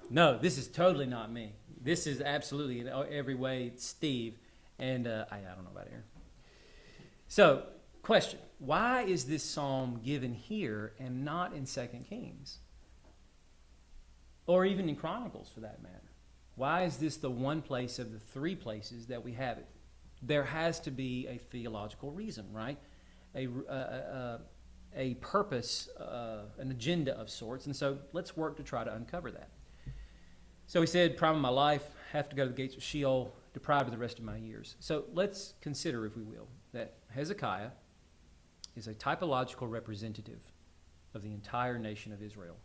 No, this is totally not me. This is absolutely in every way Steve, and I don't know about Aaron. So, question: why is this psalm given here and not in 2 Kings, or even in Chronicles, for that matter? Why is this the one place of the three places that we have it? There has to be a theological reason, right? a purpose, an agenda of sorts. And so let's work to try to uncover that. So he said, prime of my life, have to go to the gates of Sheol, deprived of the rest of my years. So let's consider, if we will, that Hezekiah is a typological representative of the entire nation of Israel.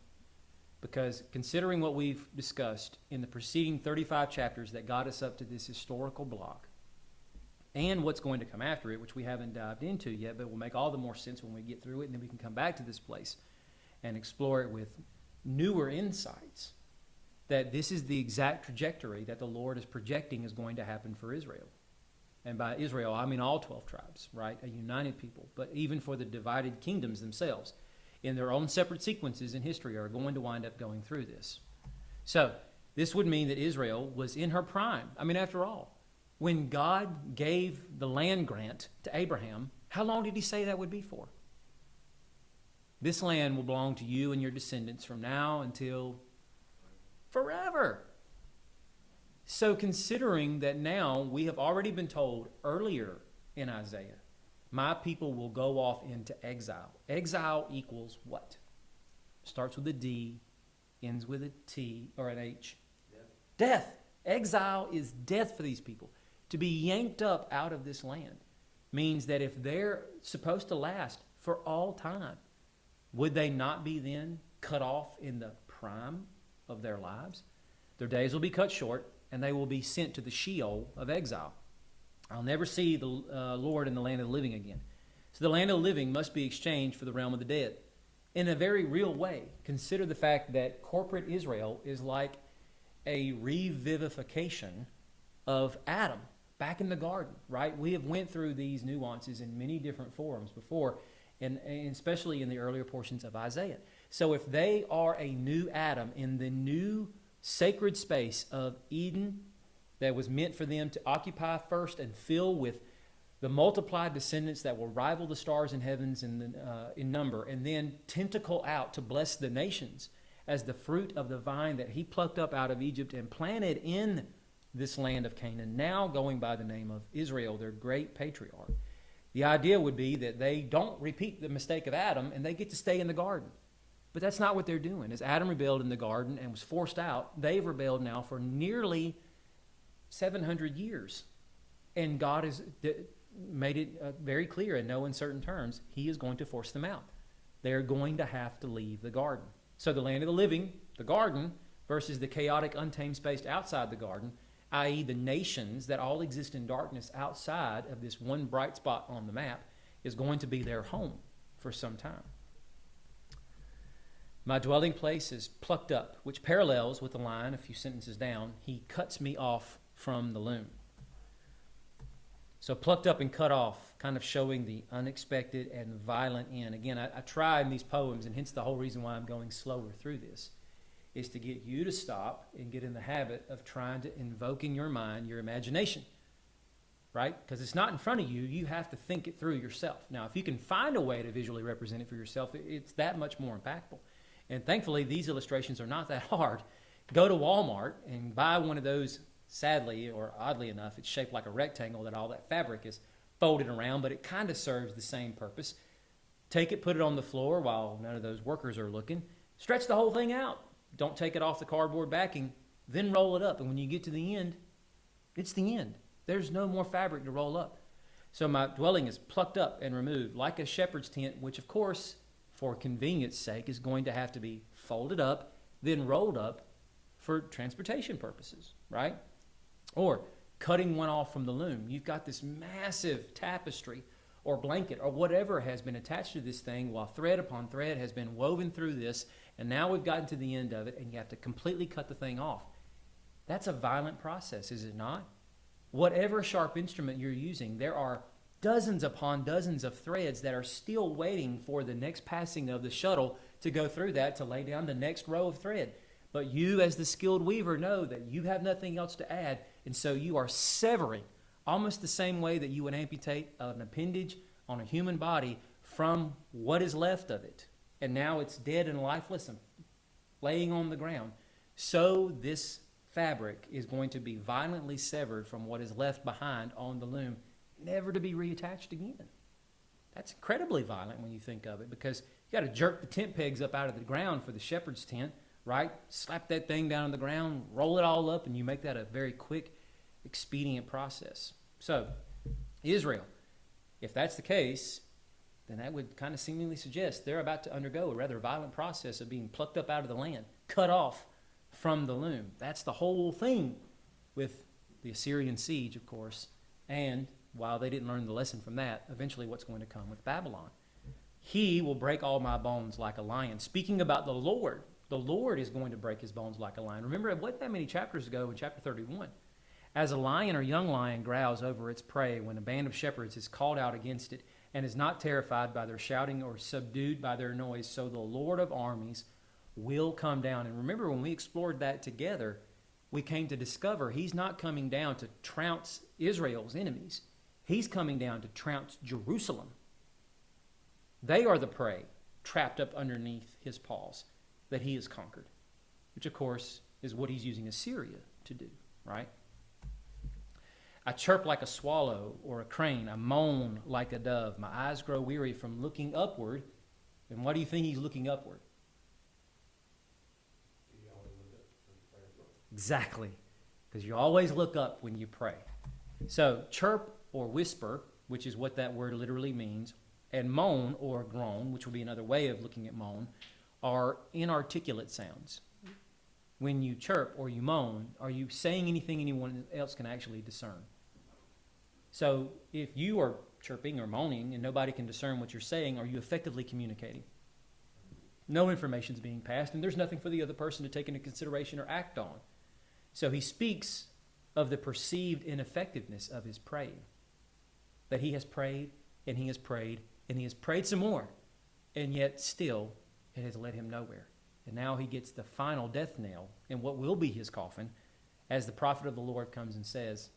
Because considering what we've discussed in the preceding 35 chapters that got us up to this historical block, and what's going to come after it, which we haven't dived into yet, but will make all the more sense when we get through it, and then we can come back to this place and explore it with newer insights, that this is the exact trajectory that the Lord is projecting is going to happen for Israel. And by Israel, I mean all 12 tribes, right? A united people. But even for the divided kingdoms themselves, in their own separate sequences in history, are going to wind up going through this. So, this would mean that Israel was in her prime. I mean, after all, when God gave the land grant to Abraham, how long did he say that would be for? This land will belong to you and your descendants from now until forever. So considering that now we have already been told earlier in Isaiah, my people will go off into exile. Exile equals what? Starts with a D, ends with a T or an H. Death. Exile is death for these people. To be yanked up out of this land means that if they're supposed to last for all time, would they not be then cut off in the prime of their lives? Their days will be cut short, and they will be sent to the Sheol of exile. I'll never see the Lord in the land of the living again. So the land of the living must be exchanged for the realm of the dead. In a very real way, consider the fact that corporate Israel is like a revivification of Adam back in the garden, right? We have went through these nuances in many different forums before, and especially in the earlier portions of Isaiah. So if they are a new Adam in the new sacred space of Eden that was meant for them to occupy first and fill with the multiplied descendants that will rival the stars in heavens in number, and then tentacle out to bless the nations as the fruit of the vine that he plucked up out of Egypt and planted in this land of Canaan, now going by the name of Israel, their great patriarch. The idea would be that they don't repeat the mistake of Adam and they get to stay in the garden. But that's not what they're doing. As Adam rebelled in the garden and was forced out, they've rebelled now for nearly 700 years. And God has made it very clear in no uncertain terms, he is going to force them out. They're going to have to leave the garden. So the land of the living, the garden, versus the chaotic, untamed space outside the garden, i.e. the nations that all exist in darkness outside of this one bright spot on the map, is going to be their home for some time. My dwelling place is plucked up, which parallels with the line a few sentences down, he cuts me off from the loom. So plucked up and cut off, kind of showing the unexpected and violent end. Again, I try in these poems, and hence the whole reason why I'm going slower through this, is to get you to stop and get in the habit of trying to invoke in your mind your imagination, right? Because it's not in front of you. You have to think it through yourself. Now, if you can find a way to visually represent it for yourself, it's that much more impactful. And thankfully, these illustrations are not that hard. Go to Walmart and buy one of those. Sadly, or oddly enough, it's shaped like a rectangle that all that fabric is folded around, but it kind of serves the same purpose. Take it, put it on the floor while none of those workers are looking. Stretch the whole thing out. Don't take it off the cardboard backing. Then roll it up. And when you get to the end, it's the end. There's no more fabric to roll up. So my dwelling is plucked up and removed like a shepherd's tent, which of course, for convenience sake, is going to have to be folded up, then rolled up for transportation purposes, right? Or cutting one off from the loom. You've got this massive tapestry or blanket or whatever has been attached to this thing while thread upon thread has been woven through this, and now we've gotten to the end of it and you have to completely cut the thing off. That's a violent process, is it not? Whatever sharp instrument you're using, there are dozens upon dozens of threads that are still waiting for the next passing of the shuttle to go through that to lay down the next row of thread. But you, as the skilled weaver, know that you have nothing else to add, and so you are severing, almost the same way that you would amputate an appendage on a human body from what is left of it. And now it's dead and lifeless and laying on the ground. So this fabric is going to be violently severed from what is left behind on the loom, never to be reattached again. That's incredibly violent when you think of it, because you got to jerk the tent pegs up out of the ground for the shepherd's tent, right? Slap that thing down on the ground, roll it all up, and you make that a very quick, expedient process. So, Israel, if that's the case, then that would kind of seemingly suggest they're about to undergo a rather violent process of being plucked up out of the land, cut off from the loom. That's the whole thing with the Assyrian siege, of course, and while they didn't learn the lesson from that, eventually what's going to come with Babylon. He will break all my bones like a lion. Speaking about the Lord is going to break his bones like a lion. Remember, it wasn't that many chapters ago in chapter 31. As a lion or young lion growls over its prey when a band of shepherds is called out against it and is not terrified by their shouting or subdued by their noise, so the Lord of armies will come down. And remember, when we explored that together, we came to discover he's not coming down to trounce Israel's enemies. He's coming down to trounce Jerusalem. They are the prey trapped up underneath his paws that he has conquered, which, of course, is what he's using Assyria to do, right? I chirp like a swallow or a crane. I moan like a dove. My eyes grow weary from looking upward. And what do you think he's looking upward? Do you always look up when you pray? Exactly, because you always look up when you pray. So chirp or whisper, which is what that word literally means, and moan or groan, which would be another way of looking at moan, are inarticulate sounds. When you chirp or you moan, are you saying anything anyone else can actually discern? So if you are chirping or moaning and nobody can discern what you're saying, are you effectively communicating? No information is being passed, and there's nothing for the other person to take into consideration or act on. So he speaks of the perceived ineffectiveness of his praying. That he has prayed, and he has prayed, and he has prayed some more, and yet still it has led him nowhere. And now he gets the final death nail in what will be his coffin as the prophet of the Lord comes and says,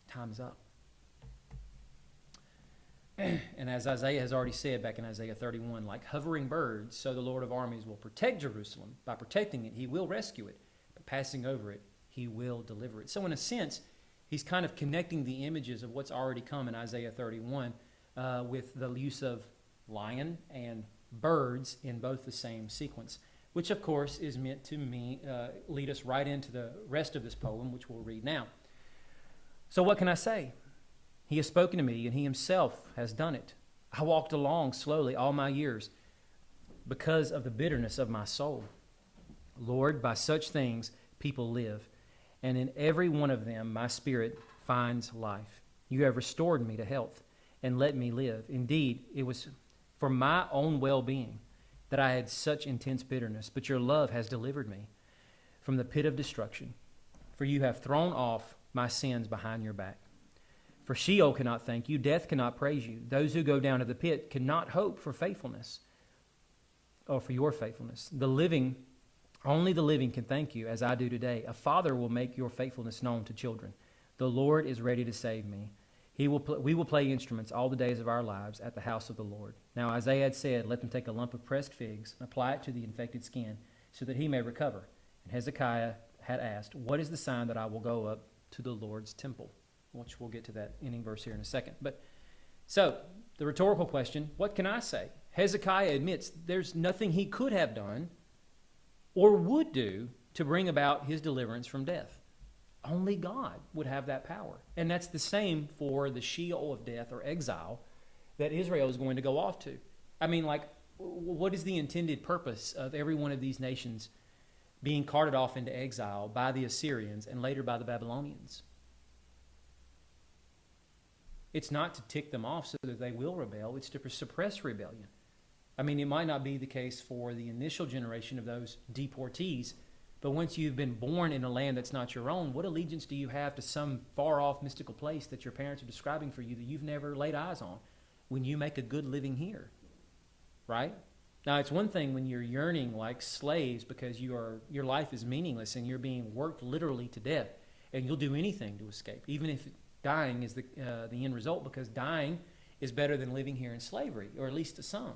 time's up. And as Isaiah has already said back in Isaiah 31, like hovering birds, so the Lord of armies will protect Jerusalem. By protecting it, he will rescue it. But passing over it, he will deliver it. So in a sense, he's kind of connecting the images of what's already come in Isaiah 31 with the use of lion and birds in both the same sequence, which of course is meant to lead us right into the rest of this poem, which we'll read now. So what can I say? He has spoken to me, and he himself has done it. I walked along slowly all my years because of the bitterness of my soul. Lord, by such things people live, and in every one of them my spirit finds life. You have restored me to health and let me live. Indeed, it was for my own well-being that I had such intense bitterness, but your love has delivered me from the pit of destruction. For you have thrown off my sins behind your back. For Sheol cannot thank you, death cannot praise you. Those who go down to the pit cannot hope for faithfulness, or for your faithfulness. Only the living can thank you, as I do today. A father will make your faithfulness known to children. The Lord is ready to save me. We will play instruments all the days of our lives at the house of the Lord. Now Isaiah had said, let them take a lump of pressed figs and apply it to the infected skin, so that he may recover. And Hezekiah had asked, what is the sign that I will go up to the Lord's temple? Which we'll get to that ending verse here in a second. But so the rhetorical question, what can I say? Hezekiah admits there's nothing he could have done or would do to bring about his deliverance from death. Only God would have that power. And that's the same for the Sheol of death or exile that Israel is going to go off to. I mean, like, what is the intended purpose of every one of these nations being carted off into exile by the Assyrians and later by the Babylonians? It's not to tick them off so that they will rebel. It's to suppress rebellion. I mean, it might not be the case for the initial generation of those deportees, but once you've been born in a land that's not your own, what allegiance do you have to some far-off mystical place that your parents are describing for you that you've never laid eyes on when you make a good living here, right? Now, it's one thing when you're yearning like slaves because your life is meaningless and you're being worked literally to death, and you'll do anything to escape, even if dying is the end result, because dying is better than living here in slavery, or at least to some.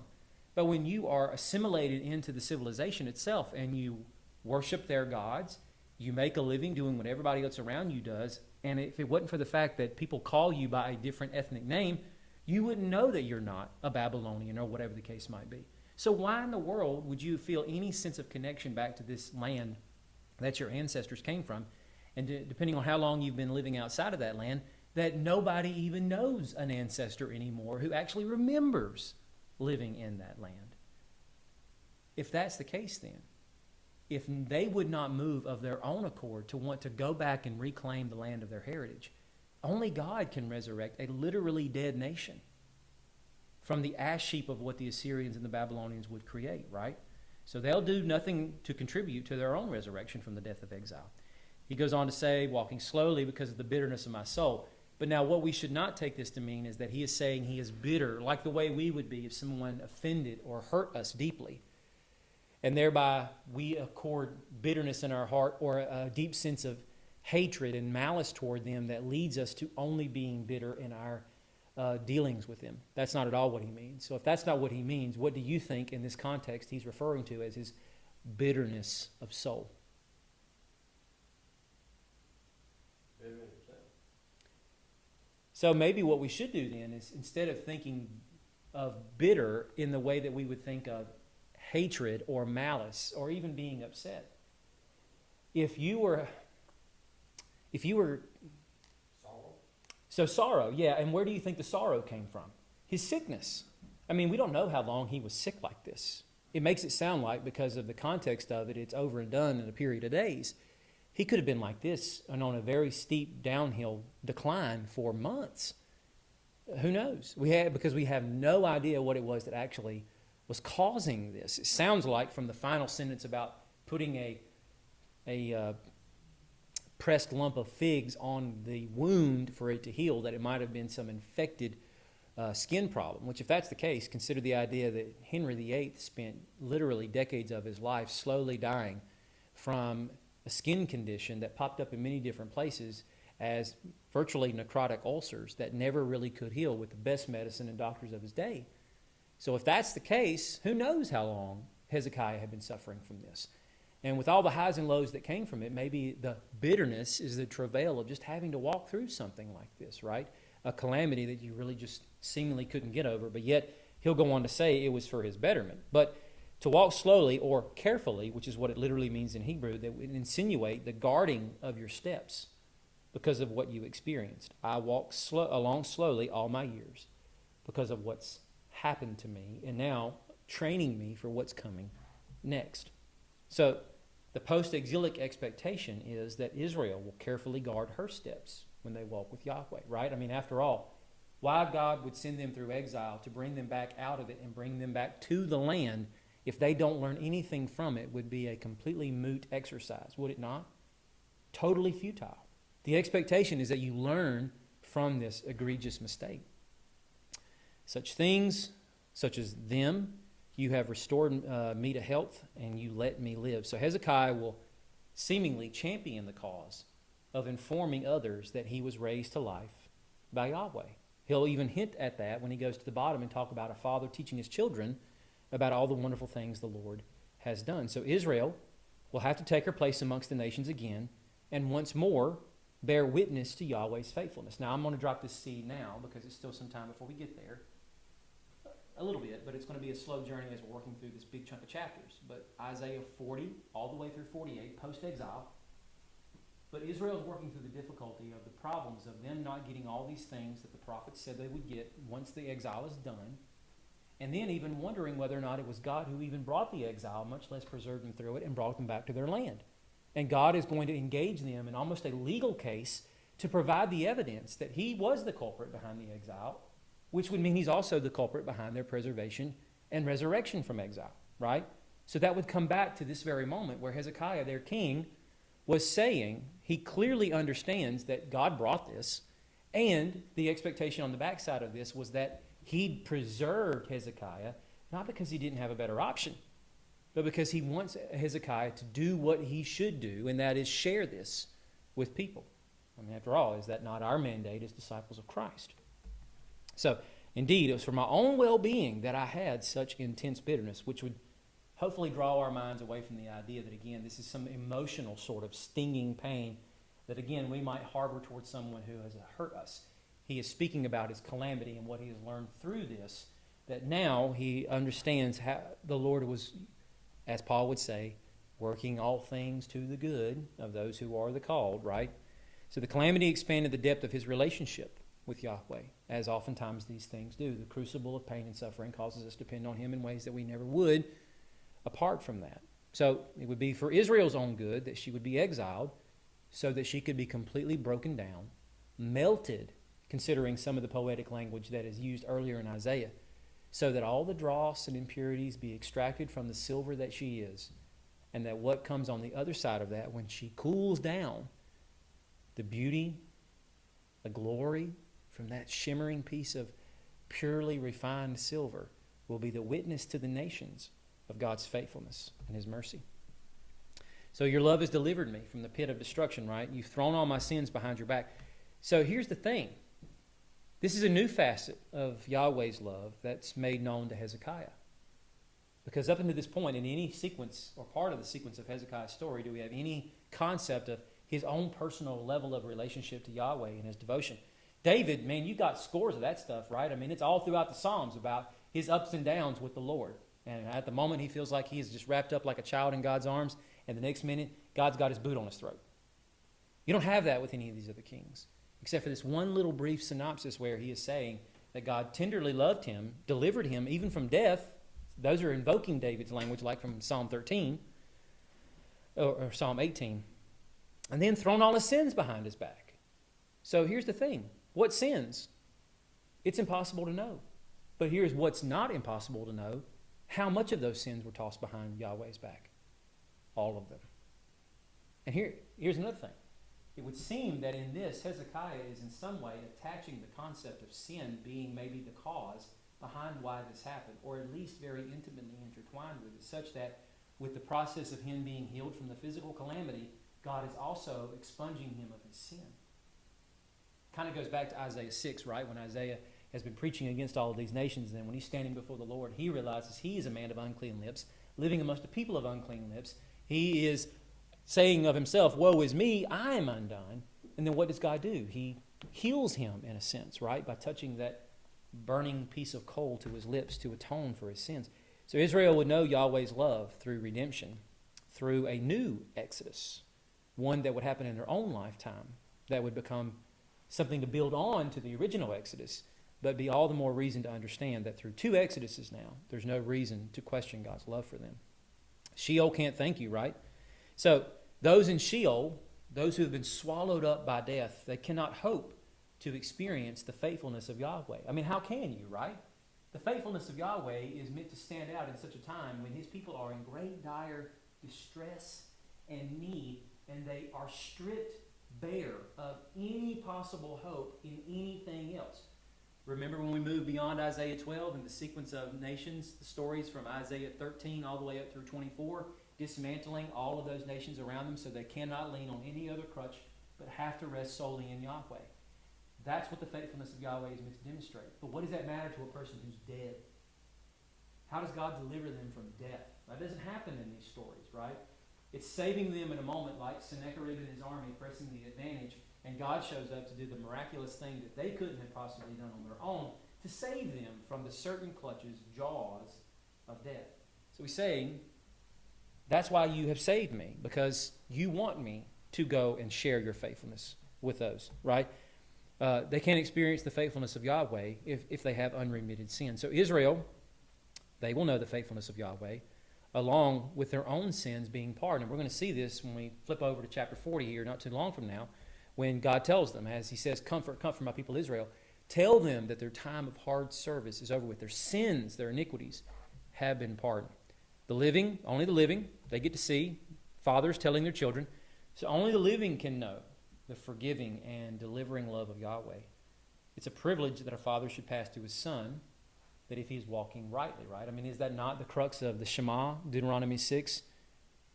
But when you are assimilated into the civilization itself and you worship their gods, you make a living doing what everybody else around you does, and if it wasn't for the fact that people call you by a different ethnic name, You wouldn't know that you're not a Babylonian or whatever the case might be. So why in the world would you feel any sense of connection back to this land that your ancestors came from? And depending on how long you've been living outside of that land, that nobody even knows an ancestor anymore who actually remembers living in that land. If that's the case, then, if they would not move of their own accord to want to go back and reclaim the land of their heritage, only God can resurrect a literally dead nation from the ash heap of what the Assyrians and the Babylonians would create, right? So they'll do nothing to contribute to their own resurrection from the death of exile. He goes on to say, walking slowly because of the bitterness of my soul. But now what we should not take this to mean is that he is saying he is bitter, like the way we would be if someone offended or hurt us deeply. And thereby we accord bitterness in our heart or a deep sense of hatred and malice toward them that leads us to only being bitter in our dealings with them. That's not at all what he means. So if that's not what he means, what do you think in this context he's referring to as his bitterness of soul? So maybe what we should do then is, instead of thinking of bitter in the way that we would think of hatred or malice or even being upset, if you were sorrow, yeah, and where do you think the sorrow came from? His sickness. I mean, we don't know how long he was sick like this. It makes it sound like, because of the context of it, it's over and done in a period of days. He could have been like this and on a very steep downhill decline for months. Who knows? Because we have no idea what it was that actually was causing this. It sounds like, from the final sentence about putting a pressed lump of figs on the wound for it to heal, that it might have been some infected skin problem, which, if that's the case, consider the idea that Henry VIII spent literally decades of his life slowly dying from a skin condition that popped up in many different places as virtually necrotic ulcers that never really could heal with the best medicine and doctors of his day. So if that's the case, who knows how long Hezekiah had been suffering from this? And with all the highs and lows that came from it, maybe the bitterness is the travail of just having to walk through something like this, right? A calamity that you really just seemingly couldn't get over, but yet he'll go on to say it was for his betterment. But to walk slowly or carefully, which is what it literally means in Hebrew, that would insinuate the guarding of your steps because of what you experienced. I walked along slowly all my years because of what's happened to me, and now training me for what's coming next. So the post-exilic expectation is that Israel will carefully guard her steps when they walk with Yahweh, right? I mean, after all, why God would send them through exile to bring them back out of it and bring them back to the land, if they don't learn anything from it, would be a completely moot exercise, would it not? Totally futile. The expectation is that you learn from this egregious mistake. Such things, such as them, you have restored me to health, and you let me live. So Hezekiah will seemingly champion the cause of informing others that he was raised to life by Yahweh. He'll even hint at that when he goes to the bottom and talk about a father teaching his children about all the wonderful things the Lord has done. So Israel will have to take her place amongst the nations again, and once more bear witness to Yahweh's faithfulness. Now, I'm going to drop this seed now because it's still some time before we get there. A little bit, but it's going to be a slow journey as we're working through this big chunk of chapters. But Isaiah 40 all the way through 48, post-exile. But Israel's working through the difficulty of the problems of them not getting all these things that the prophets said they would get once the exile is done. And then even wondering whether or not it was God who even brought the exile, much less preserved them through it and brought them back to their land. And God is going to engage them in almost a legal case to provide the evidence that he was the culprit behind the exile, which would mean he's also the culprit behind their preservation and resurrection from exile, right? So that would come back to this very moment where Hezekiah, their king, was saying he clearly understands that God brought this, and the expectation on the backside of this was that he'd preserved Hezekiah, not because he didn't have a better option, but because he wants Hezekiah to do what he should do, and that is share this with people. I mean, after all, is that not our mandate as disciples of Christ? So, indeed, it was for my own well-being that I had such intense bitterness, which would hopefully draw our minds away from the idea that, again, this is some emotional sort of stinging pain that, again, we might harbor towards someone who has hurt us. he is speaking about his calamity and what he has learned through this, that now he understands how the Lord was, as Paul would say, working all things to the good of those who are the called, right? So the calamity expanded the depth of his relationship with Yahweh, as oftentimes these things do. The crucible of pain and suffering causes us to depend on him in ways that we never would apart from that. So it would be for Israel's own good that she would be exiled so that she could be completely broken down, melted, considering some of the poetic language that is used earlier in Isaiah, so that all the dross and impurities be extracted from the silver that she is, and that what comes on the other side of that, when she cools down, the beauty, the glory from that shimmering piece of purely refined silver will be the witness to the nations of God's faithfulness and his mercy. So your love has delivered me from the pit of destruction, right? You've thrown all my sins behind your back. So here's the thing. This is a new facet of Yahweh's love that's made known to Hezekiah. Because up until this point, in any sequence or part of the sequence of Hezekiah's story, do we have any concept of his own personal level of relationship to Yahweh and his devotion? David, man, you got scores of that stuff, right? I mean, it's all throughout the Psalms about his ups and downs with the Lord. And at the moment, he feels like he is just wrapped up like a child in God's arms. And the next minute, God's got his boot on his throat. You don't have that with any of these other kings, except for this one little brief synopsis where he is saying that God tenderly loved him, delivered him even from death. Those are invoking David's language, like from Psalm 13 or Psalm 18. And then thrown all his sins behind his back. So here's the thing. What sins? It's impossible to know. But here's what's not impossible to know. How much of those sins were tossed behind Yahweh's back? All of them. And here's another thing. It would seem that in this, Hezekiah is in some way attaching the concept of sin being maybe the cause behind why this happened, or at least very intimately intertwined with it, such that with the process of him being healed from the physical calamity, God is also expunging him of his sin. Kind of goes back to Isaiah 6, right? When Isaiah has been preaching against all of these nations, and then when he's standing before the Lord, he realizes he is a man of unclean lips, living amongst a people of unclean lips. He is saying of himself, woe is me, I am undone. And then what does God do? He heals him in a sense, right? By touching that burning piece of coal to his lips to atone for his sins. So Israel would know Yahweh's love through redemption, through a new Exodus, one that would happen in their own lifetime, that would become something to build on to the original Exodus, but be all the more reason to understand that through two Exoduses now, there's no reason to question God's love for them. Sheol can't thank you, right? So those in Sheol, those who have been swallowed up by death, they cannot hope to experience the faithfulness of Yahweh. I mean, how can you, right? The faithfulness of Yahweh is meant to stand out in such a time when his people are in great dire distress and need, and they are stripped bare of any possible hope in anything else. Remember when we moved beyond Isaiah 12 and the sequence of nations, the stories from Isaiah 13 all the way up through 24, dismantling all of those nations around them so they cannot lean on any other crutch but have to rest solely in Yahweh. That's what the faithfulness of Yahweh is meant to demonstrate. But what does that matter to a person who's dead? How does God deliver them from death? That doesn't happen in these stories, right? It's saving them in a moment like Sennacherib and his army pressing the advantage, and God shows up to do the miraculous thing that they couldn't have possibly done on their own to save them from the certain clutches, jaws of death. So he's saying, that's why you have saved me, because you want me to go and share your faithfulness with those, right? They can't experience the faithfulness of Yahweh if they have unremitted sin. So Israel, they will know the faithfulness of Yahweh, along with their own sins being pardoned. We're going to see this when we flip over to chapter 40 here, not too long from now, when God tells them, as he says, comfort my people Israel, tell them that their time of hard service is over with. Their sins, their iniquities have been pardoned. The living, only the living, they get to see fathers telling their children. So only the living can know the forgiving and delivering love of Yahweh. It's a privilege that a father should pass to his son, that if he's walking rightly, right? I mean, is that not the crux of the Shema, Deuteronomy 6,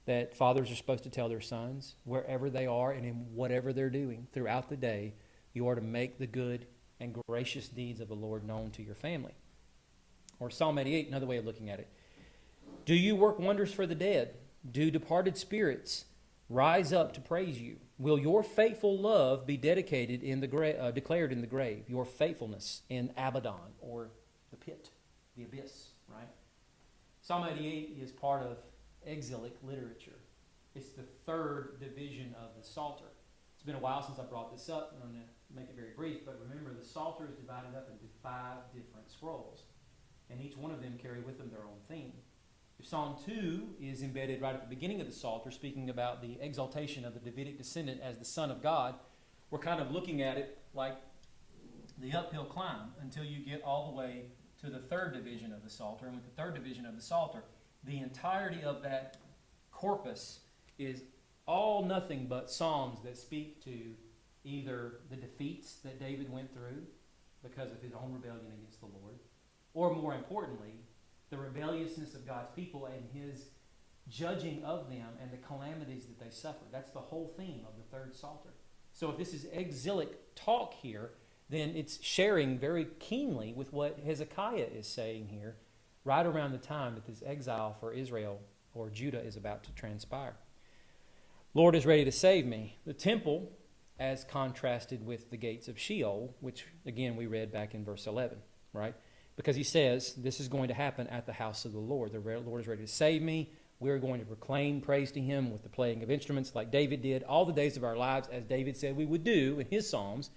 that fathers are supposed to tell their sons, wherever they are and in whatever they're doing throughout the day, you are to make the good and gracious deeds of the Lord known to your family. Or Psalm 88, another way of looking at it. Do you work wonders for the dead? Do departed spirits rise up to praise you? will your faithful love be dedicated in the declared in the grave, your faithfulness in Abaddon, or the pit, the abyss, right? Psalm 88 is part of exilic literature. It's the third division of the Psalter. It's been a while since I brought this up. I'm going to make it very brief, but remember, the Psalter is divided up into 5 different scrolls, and each one of them carry with them their own theme. If Psalm 2 is embedded right at the beginning of the Psalter, speaking about the exaltation of the Davidic descendant as the Son of God, we're kind of looking at it like the uphill climb until you get all the way to the third division of the Psalter. And with the third division of the Psalter, the entirety of that corpus is all nothing but psalms that speak to either the defeats that David went through because of his own rebellion against the Lord, or more importantly, the rebelliousness of God's people and his judging of them and the calamities that they suffered. That's the whole theme of the third Psalter. So if this is exilic talk here, then it's sharing very keenly with what Hezekiah is saying here, right around the time that this exile for Israel or Judah is about to transpire. Lord is ready to save me. The temple, as contrasted with the gates of Sheol, which again we read back in verse 11, right? Because he says this is going to happen at the house of the Lord. The Lord is ready to save me. We're going to proclaim praise to him with the playing of instruments like David did all the days of our lives, as David said we would do in his Psalms,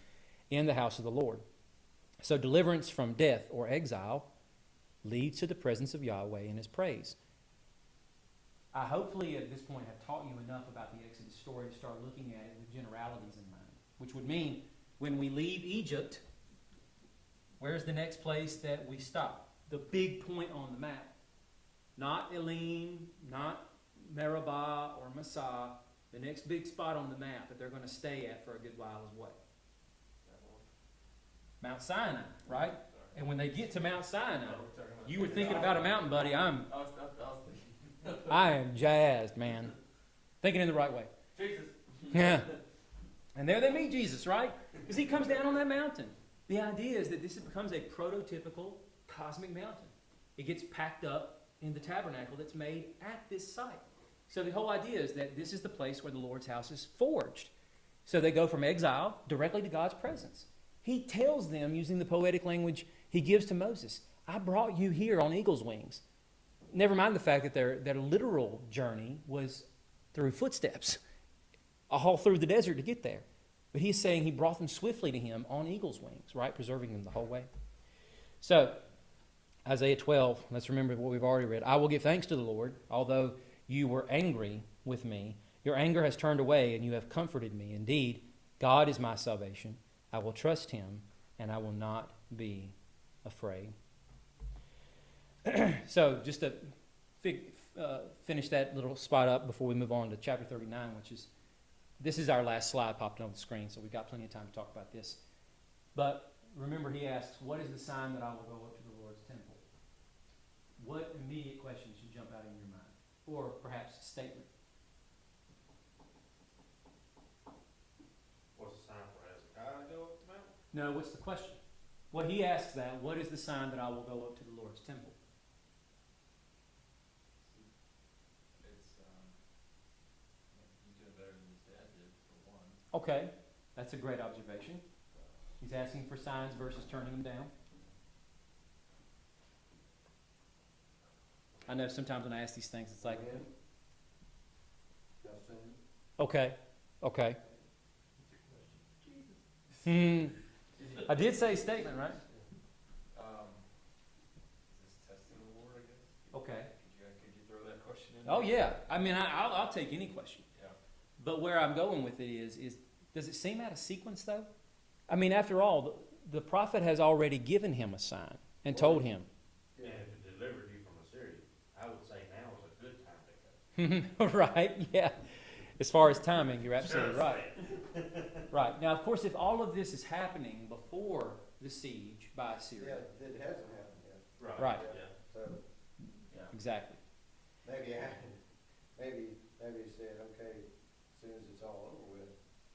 in the house of the Lord. So deliverance from death or exile leads to the presence of Yahweh and his praise. I hopefully at this point have taught you enough about the Exodus story to start looking at it with generalities in mind, which would mean when we leave Egypt, where's the next place that we stop? The big point on the map. Not Elim, not Meribah or Massah. The next big spot on the map that they're going to stay at for a good while is what? Mount Sinai, right? And when they get to Mount Sinai, you were thinking about a mountain, buddy. I was thinking. I am jazzed, man. Thinking in the right way. Jesus. Yeah. And there they meet Jesus, right? Because he comes down on that mountain. The idea is that this becomes a prototypical cosmic mountain. It gets packed up in the tabernacle that's made at this site. So the whole idea is that this is the place where the Lord's house is forged. So they go from exile directly to God's presence. He tells them, using the poetic language he gives to Moses, I brought you here on eagle's wings. Never mind the fact that their literal journey was through footsteps, all through the desert to get there. But he's saying he brought them swiftly to him on eagle's wings, right? Preserving them the whole way. So, Isaiah 12, let's remember what we've already read. I will give thanks to the Lord, although you were angry with me. Your anger has turned away, and you have comforted me. Indeed, God is my salvation. I will trust him, and I will not be afraid. So, just to finish that little spot up before we move on to chapter 39, this is our last slide popped on the screen, so we've got plenty of time to talk about this. But remember, he asks, what is the sign that I will go up to the Lord's temple? What immediate question should jump out in your mind? Or perhaps a statement? What's the sign for Hezekiah to go up the mountain? No, what's the question? Well, he asks that, what is the sign that I will go up to the Lord's temple? It's he's doing better than his dad did, for one. Okay, that's a great observation. He's asking for signs versus turning them down. I know sometimes when I ask these things, it's like, okay. I did say statement, right? Is this testing the Lord, I guess? Okay. Could you throw that question in? Oh yeah. I mean, I'll take any question. Yeah. But where I'm going with it is does it seem out of sequence though? I mean, after all, the prophet has already given him a sign and told him. And if it delivered you from Assyria, I would say now is a good time to go. Right, yeah. As far as timing, you're absolutely right. Right. Now, of course, if all of this is happening before the siege by Assyria. Yeah, it hasn't happened yet. Right. Yeah. So Exactly. maybe he said, okay, as soon as it's all over with,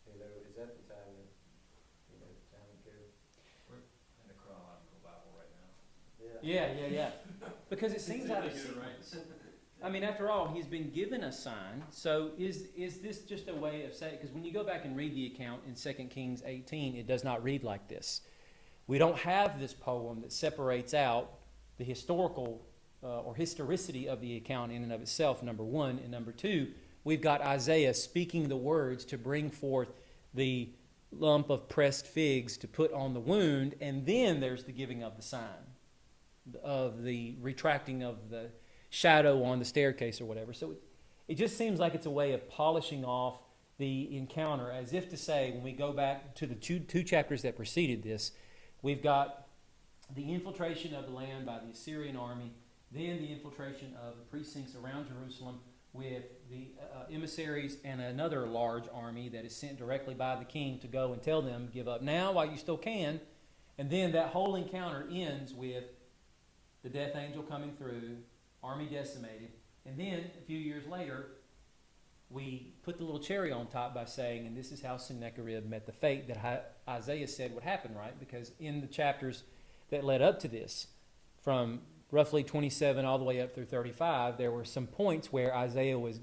is that the time that, time to go? We're in the chronological Bible right now. Yeah. Because it seems out of Get it sequence. right. I mean, after all, he's been given a sign. So is this just a way of saying, because when you go back and read the account in 2 Kings 18, it does not read like this. We don't have this poem that separates out the historical or historicity of the account in and of itself, number one. And number two, we've got Isaiah speaking the words to bring forth the lump of pressed figs to put on the wound, and then there's the giving of the sign, of the retracting of the shadow on the staircase or whatever. So it just seems like it's a way of polishing off the encounter, as if to say, when we go back to the two chapters that preceded this, we've got the infiltration of the land by the Assyrian army, then the infiltration of the precincts around Jerusalem with the emissaries and another large army that is sent directly by the king to go and tell them, give up now while you still can. And then that whole encounter ends with the death angel coming through, army decimated, and then a few years later, we put the little cherry on top by saying, and this is how Sennacherib met the fate that Isaiah said would happen, right? Because in the chapters that led up to this, from roughly 27 all the way up through 35, there were some points where Isaiah was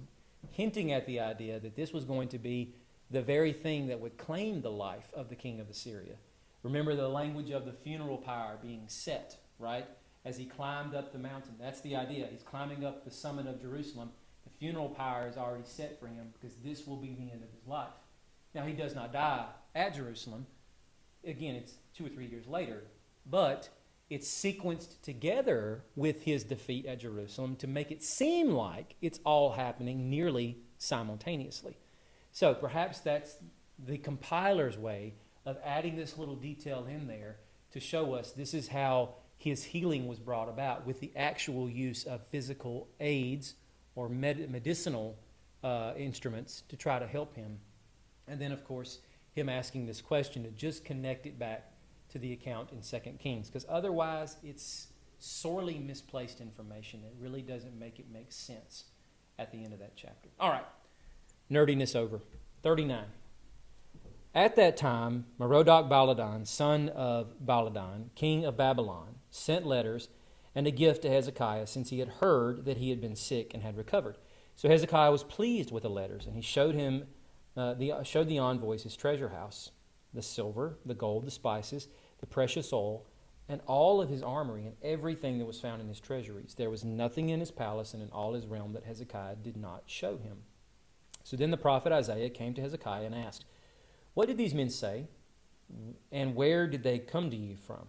hinting at the idea that this was going to be the very thing that would claim the life of the king of Assyria. Remember the language of the funeral pyre being set, right? As he climbed up the mountain. That's the idea. He's climbing up the summit of Jerusalem. The funeral pyre is already set for him because this will be the end of his life. Now, he does not die at Jerusalem. Again, it's 2 or 3 years later. But it's sequenced together with his defeat at Jerusalem to make it seem like it's all happening nearly simultaneously. So perhaps that's the compiler's way of adding this little detail in there to show us this is how his healing was brought about, with the actual use of physical aids or medicinal instruments to try to help him. And then, of course, him asking this question to just connect it back to the account in 2 Kings, because otherwise it's sorely misplaced information that really doesn't make it make sense at the end of that chapter. All right, nerdiness over. 39. At that time, Merodach Baladan, son of Baladan, king of Babylon, sent letters and a gift to Hezekiah, since he had heard that he had been sick and had recovered. So Hezekiah was pleased with the letters, and he showed the envoys his treasure house, the silver, the gold, the spices, the precious oil, and all of his armory and everything that was found in his treasuries. There was nothing in his palace and in all his realm that Hezekiah did not show him. So then the prophet Isaiah came to Hezekiah and asked, "What did these men say, and where did they come to you from?"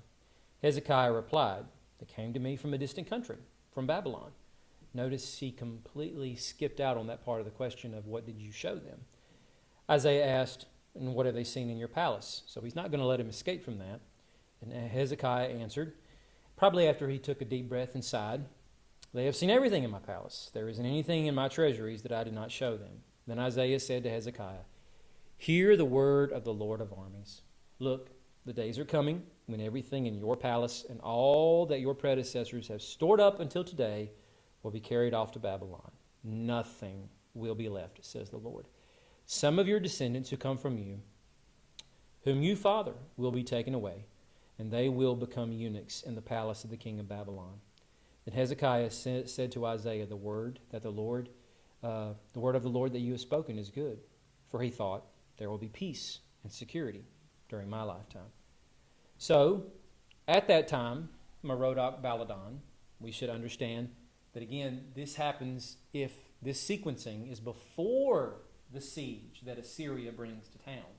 Hezekiah replied, "They came to me from a distant country, from Babylon." Notice he completely skipped out on that part of the question of what did you show them. Isaiah asked, "And what have they seen in your palace?" So he's not going to let him escape from that. And Hezekiah answered, probably after he took a deep breath and sighed, "They have seen everything in my palace. There isn't anything in my treasuries that I did not show them." Then Isaiah said to Hezekiah, "Hear the word of the Lord of armies. Look, the days are coming when everything in your palace and all that your predecessors have stored up until today will be carried off to Babylon. Nothing will be left, says the Lord. Some of your descendants who come from you, whom you father, will be taken away, and they will become eunuchs in the palace of the king of Babylon." Then Hezekiah said to Isaiah, the word of the Lord that you have spoken is good. For he thought, there will be peace and security during my lifetime. So, at that time, Merodach Baladan, we should understand that again, this happens if this sequencing is before the siege that Assyria brings to town.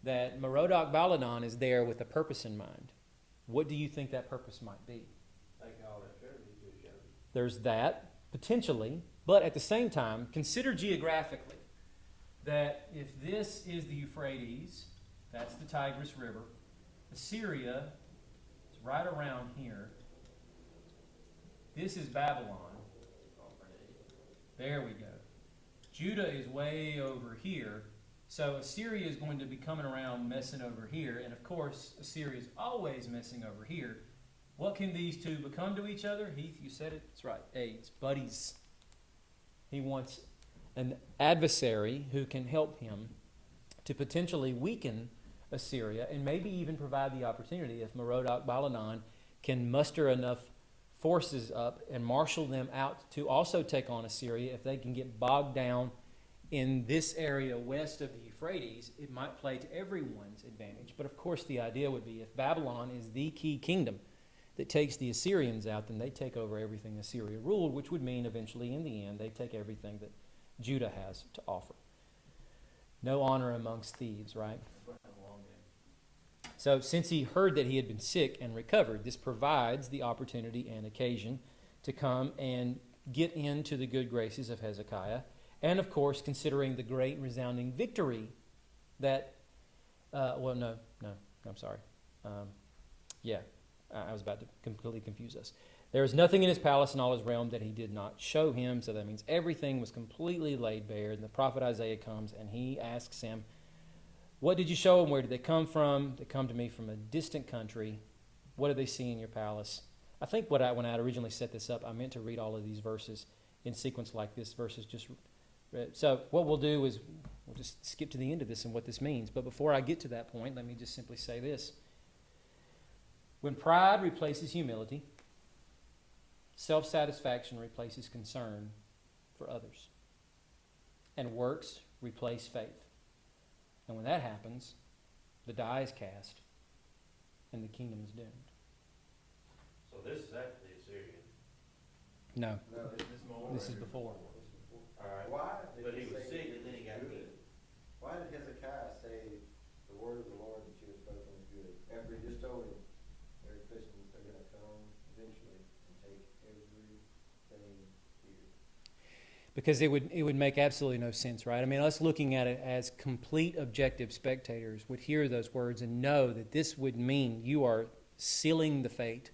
That Merodach Baladan is there with a purpose in mind. What do you think that purpose might be? Take all that treasure you just showed. There's that, potentially, but at the same time, consider geographically that if this is the Euphrates, that's the Tigris River, Assyria is right around here. This is Babylon. There we go. Judah is way over here. So Assyria is going to be coming around messing over here. And of course, Assyria is always messing over here. What can these two become to each other? Heath, you said it. That's right. Aids, buddies. He wants an adversary who can help him to potentially weaken Assyria and maybe even provide the opportunity if Merodach Baladan can muster enough forces up and marshal them out to also take on Assyria. If they can get bogged down in this area west of the Euphrates, it might play to everyone's advantage. But of course, the idea would be if Babylon is the key kingdom that takes the Assyrians out, then they take over everything Assyria ruled, which would mean eventually, in the end, they take everything that Judah has to offer. No honor amongst thieves, right? That's what happened along game. So since he heard that he had been sick and recovered, this provides the opportunity and occasion to come and get into the good graces of Hezekiah. And of course, considering the great and resounding victory that, I was about to completely confuse us. There is nothing in his palace and all his realm that he did not show him. So that means everything was completely laid bare. And the prophet Isaiah comes and he asks him, what did you show them? Where did they come from? They come to me from a distant country. What did they see in your palace? I think when I originally set this up, I meant to read all of these verses in sequence like this versus just read. So what we'll do is we'll just skip to the end of this and what this means. But before I get to that point, let me just simply say this. When pride replaces humility, self-satisfaction replaces concern for others, and works replace faith. And when that happens, the die is cast, and the kingdom is doomed. So this is after the Assyrian. No, No, This moment this is right here. before. All right. Why did But he was say sick and then he got good? healed. Why did Hezekiah say the word of the Lord that you have spoken is good? After he just told him, they're Christians, they're gonna come eventually and take everything here. Because it would make absolutely no sense, right? I mean, us looking at it as complete objective spectators would hear those words and know that this would mean you are sealing the fate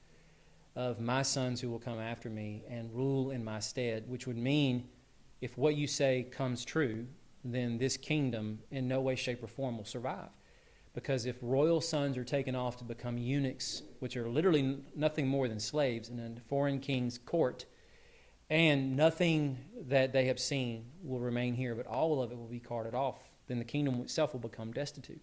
of my sons who will come after me and rule in my stead, which would mean if what you say comes true, then this kingdom in no way, shape, or form will survive. Because if royal sons are taken off to become eunuchs, which are literally nothing more than slaves in a foreign king's court, and nothing that they have seen will remain here, but all of it will be carted off, then the kingdom itself will become destitute.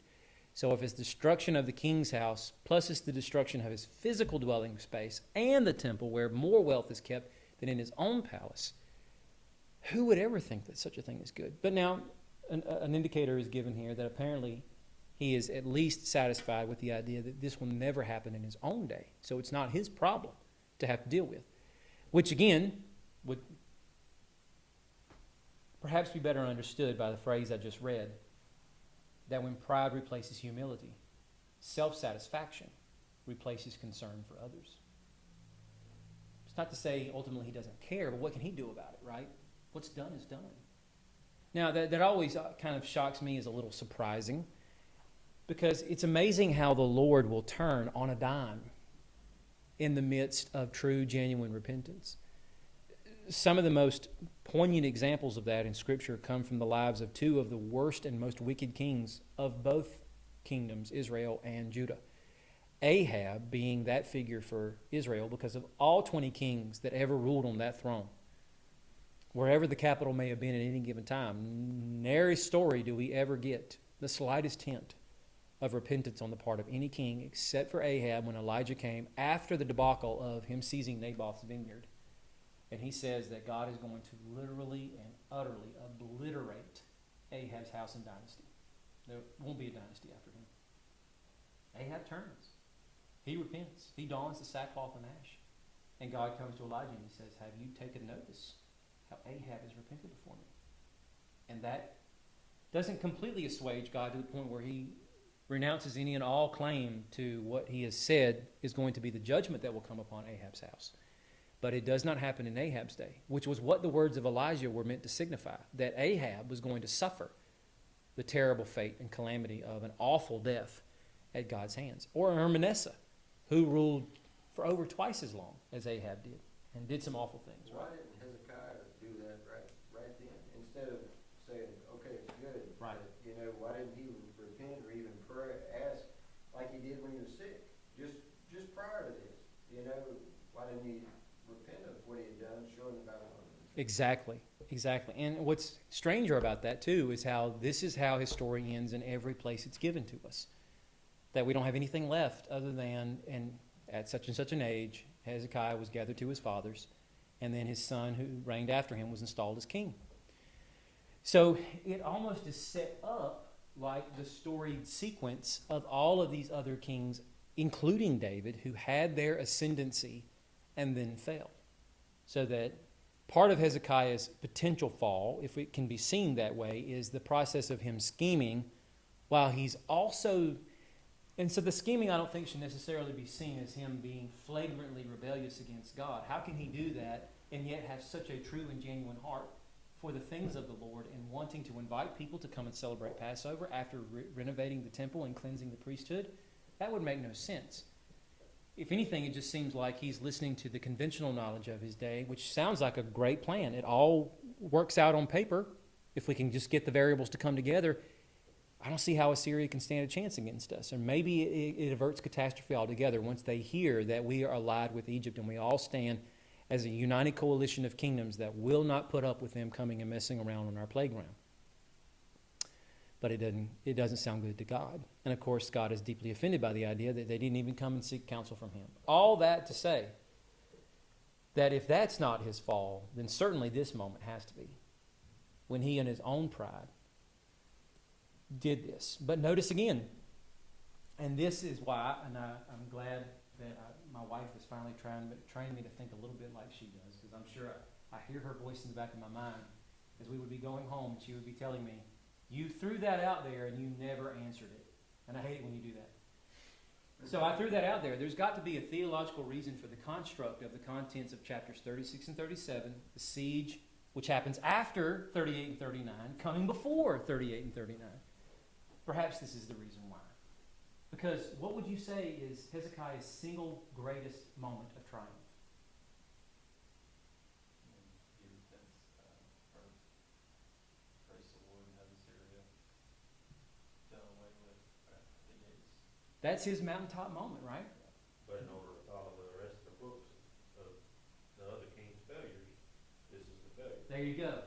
So if it's destruction of the king's house, plus it's the destruction of his physical dwelling space and the temple where more wealth is kept than in his own palace, who would ever think that such a thing is good? But now an indicator is given here that apparently he is at least satisfied with the idea that this will never happen in his own day. So it's not his problem to have to deal with, which again would perhaps be better understood by the phrase I just read, that when pride replaces humility, self-satisfaction replaces concern for others. It's not to say ultimately he doesn't care, but what can he do about it, right? What's done is done. Now, that always kind of shocks me as a little surprising, because it's amazing how the Lord will turn on a dime in the midst of true, genuine repentance. Some of the most poignant examples of that in Scripture come from the lives of two of the worst and most wicked kings of both kingdoms, Israel and Judah. Ahab being that figure for Israel because of all 20 kings that ever ruled on that throne. Wherever the capital may have been at any given time, nary story do we ever get the slightest hint of repentance on the part of any king except for Ahab when Elijah came after the debacle of him seizing Naboth's vineyard. And he says that God is going to literally and utterly obliterate Ahab's house and dynasty. There won't be a dynasty after him. Ahab turns. He repents. He dons the sackcloth and ash. And God comes to Elijah and he says, have you taken notice how Ahab has repented before me? And that doesn't completely assuage God to the point where he renounces any and all claim to what he has said is going to be the judgment that will come upon Ahab's house. But it does not happen in Ahab's day, which was what the words of Elijah were meant to signify, that Ahab was going to suffer the terrible fate and calamity of an awful death at God's hands. Or Manasseh, who ruled for over twice as long as Ahab did and did some awful things. Why didn't Hezekiah do that right then? Instead of saying, okay, it's good. Right. You know, why didn't he repent or even pray, ask like he did when he was sick? Just prior to this. You know, why didn't he repent of what he had done, showing the Babylonians? Exactly. And what's stranger about that, too, is how this is how his story ends in every place it's given to us. That we don't have anything left other than, and at such and such an age, Hezekiah was gathered to his fathers, and then his son, who reigned after him, was installed as king. So it almost is set up like the storied sequence of all of these other kings, including David, who had their ascendancy and then fell. So that part of Hezekiah's potential fall, if it can be seen that way, is the process of him scheming while he's also... And so the scheming, I don't think, should necessarily be seen as him being flagrantly rebellious against God. How can he do that and yet have such a true and genuine heart for the things of the Lord and wanting to invite people to come and celebrate Passover after renovating the temple and cleansing the priesthood? That would make no sense. If anything, it just seems like he's listening to the conventional knowledge of his day, which sounds like a great plan. It all works out on paper if we can just get the variables to come together. I don't see how Assyria can stand a chance against us. Or maybe it averts catastrophe altogether once they hear that we are allied with Egypt and we all stand as a united coalition of kingdoms that will not put up with them coming and messing around on our playground. But it doesn't sound good to God. And of course, God is deeply offended by the idea that they didn't even come and seek counsel from him. All that to say that if that's not his fall, then certainly this moment has to be, when he in his own pride did this. But notice again, and this is why, and I'm glad that my wife is finally trying me to think a little bit like she does, because I'm sure I hear her voice in the back of my mind as we would be going home. She would be telling me, "You threw that out there and you never answered it." And I hate it when you do that. So I threw that out there. There's got to be a theological reason for the construct of the contents of chapters 36 and 37, the siege, which happens after 38 and 39, coming before 38 and 39. Perhaps this is the reason why. Because what would you say is Hezekiah's single greatest moment of triumph? He repents, or praise the Lord and have Assyria done away with at the gates. That's his mountaintop moment, right? But in order to follow the rest of the books of the other king's failures, this is the failure. There you go.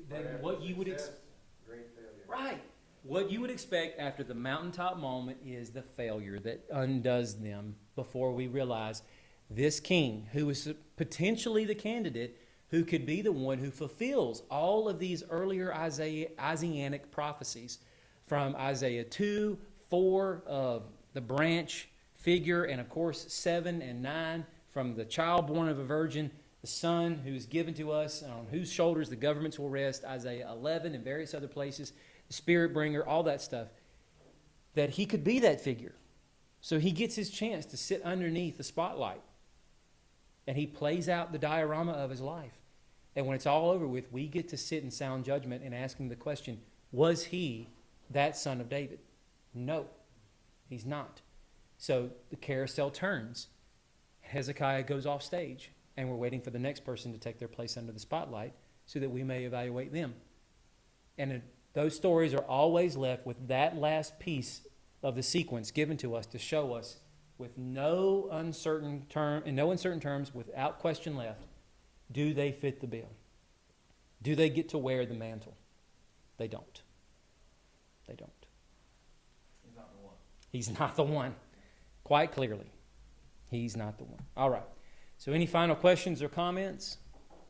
Right after What you would success, great failure. Right. What you would expect after the mountaintop moment is the failure that undoes them before we realize this king, who is potentially the candidate, who could be the one who fulfills all of these earlier Isaianic prophecies from Isaiah 2, 4 of the branch figure, and of course 7 and 9 from the child born of a virgin, the son who is given to us, on whose shoulders the governments will rest, Isaiah 11 and various other places, the Spirit bringer, all that stuff, that he could be that figure. So he gets his chance to sit underneath the spotlight, and he plays out the diorama of his life. And when it's all over with, we get to sit in sound judgment and ask him the question, was he that son of David? No, he's not. So the carousel turns. Hezekiah goes off stage, and we're waiting for the next person to take their place under the spotlight so that we may evaluate them. And those stories are always left with that last piece of the sequence given to us to show us with no uncertain terms, without question left, do they fit the bill? Do they get to wear the mantle? They don't. They don't. He's not the one. He's not the one. Quite clearly, he's not the one. All right. So any final questions or comments?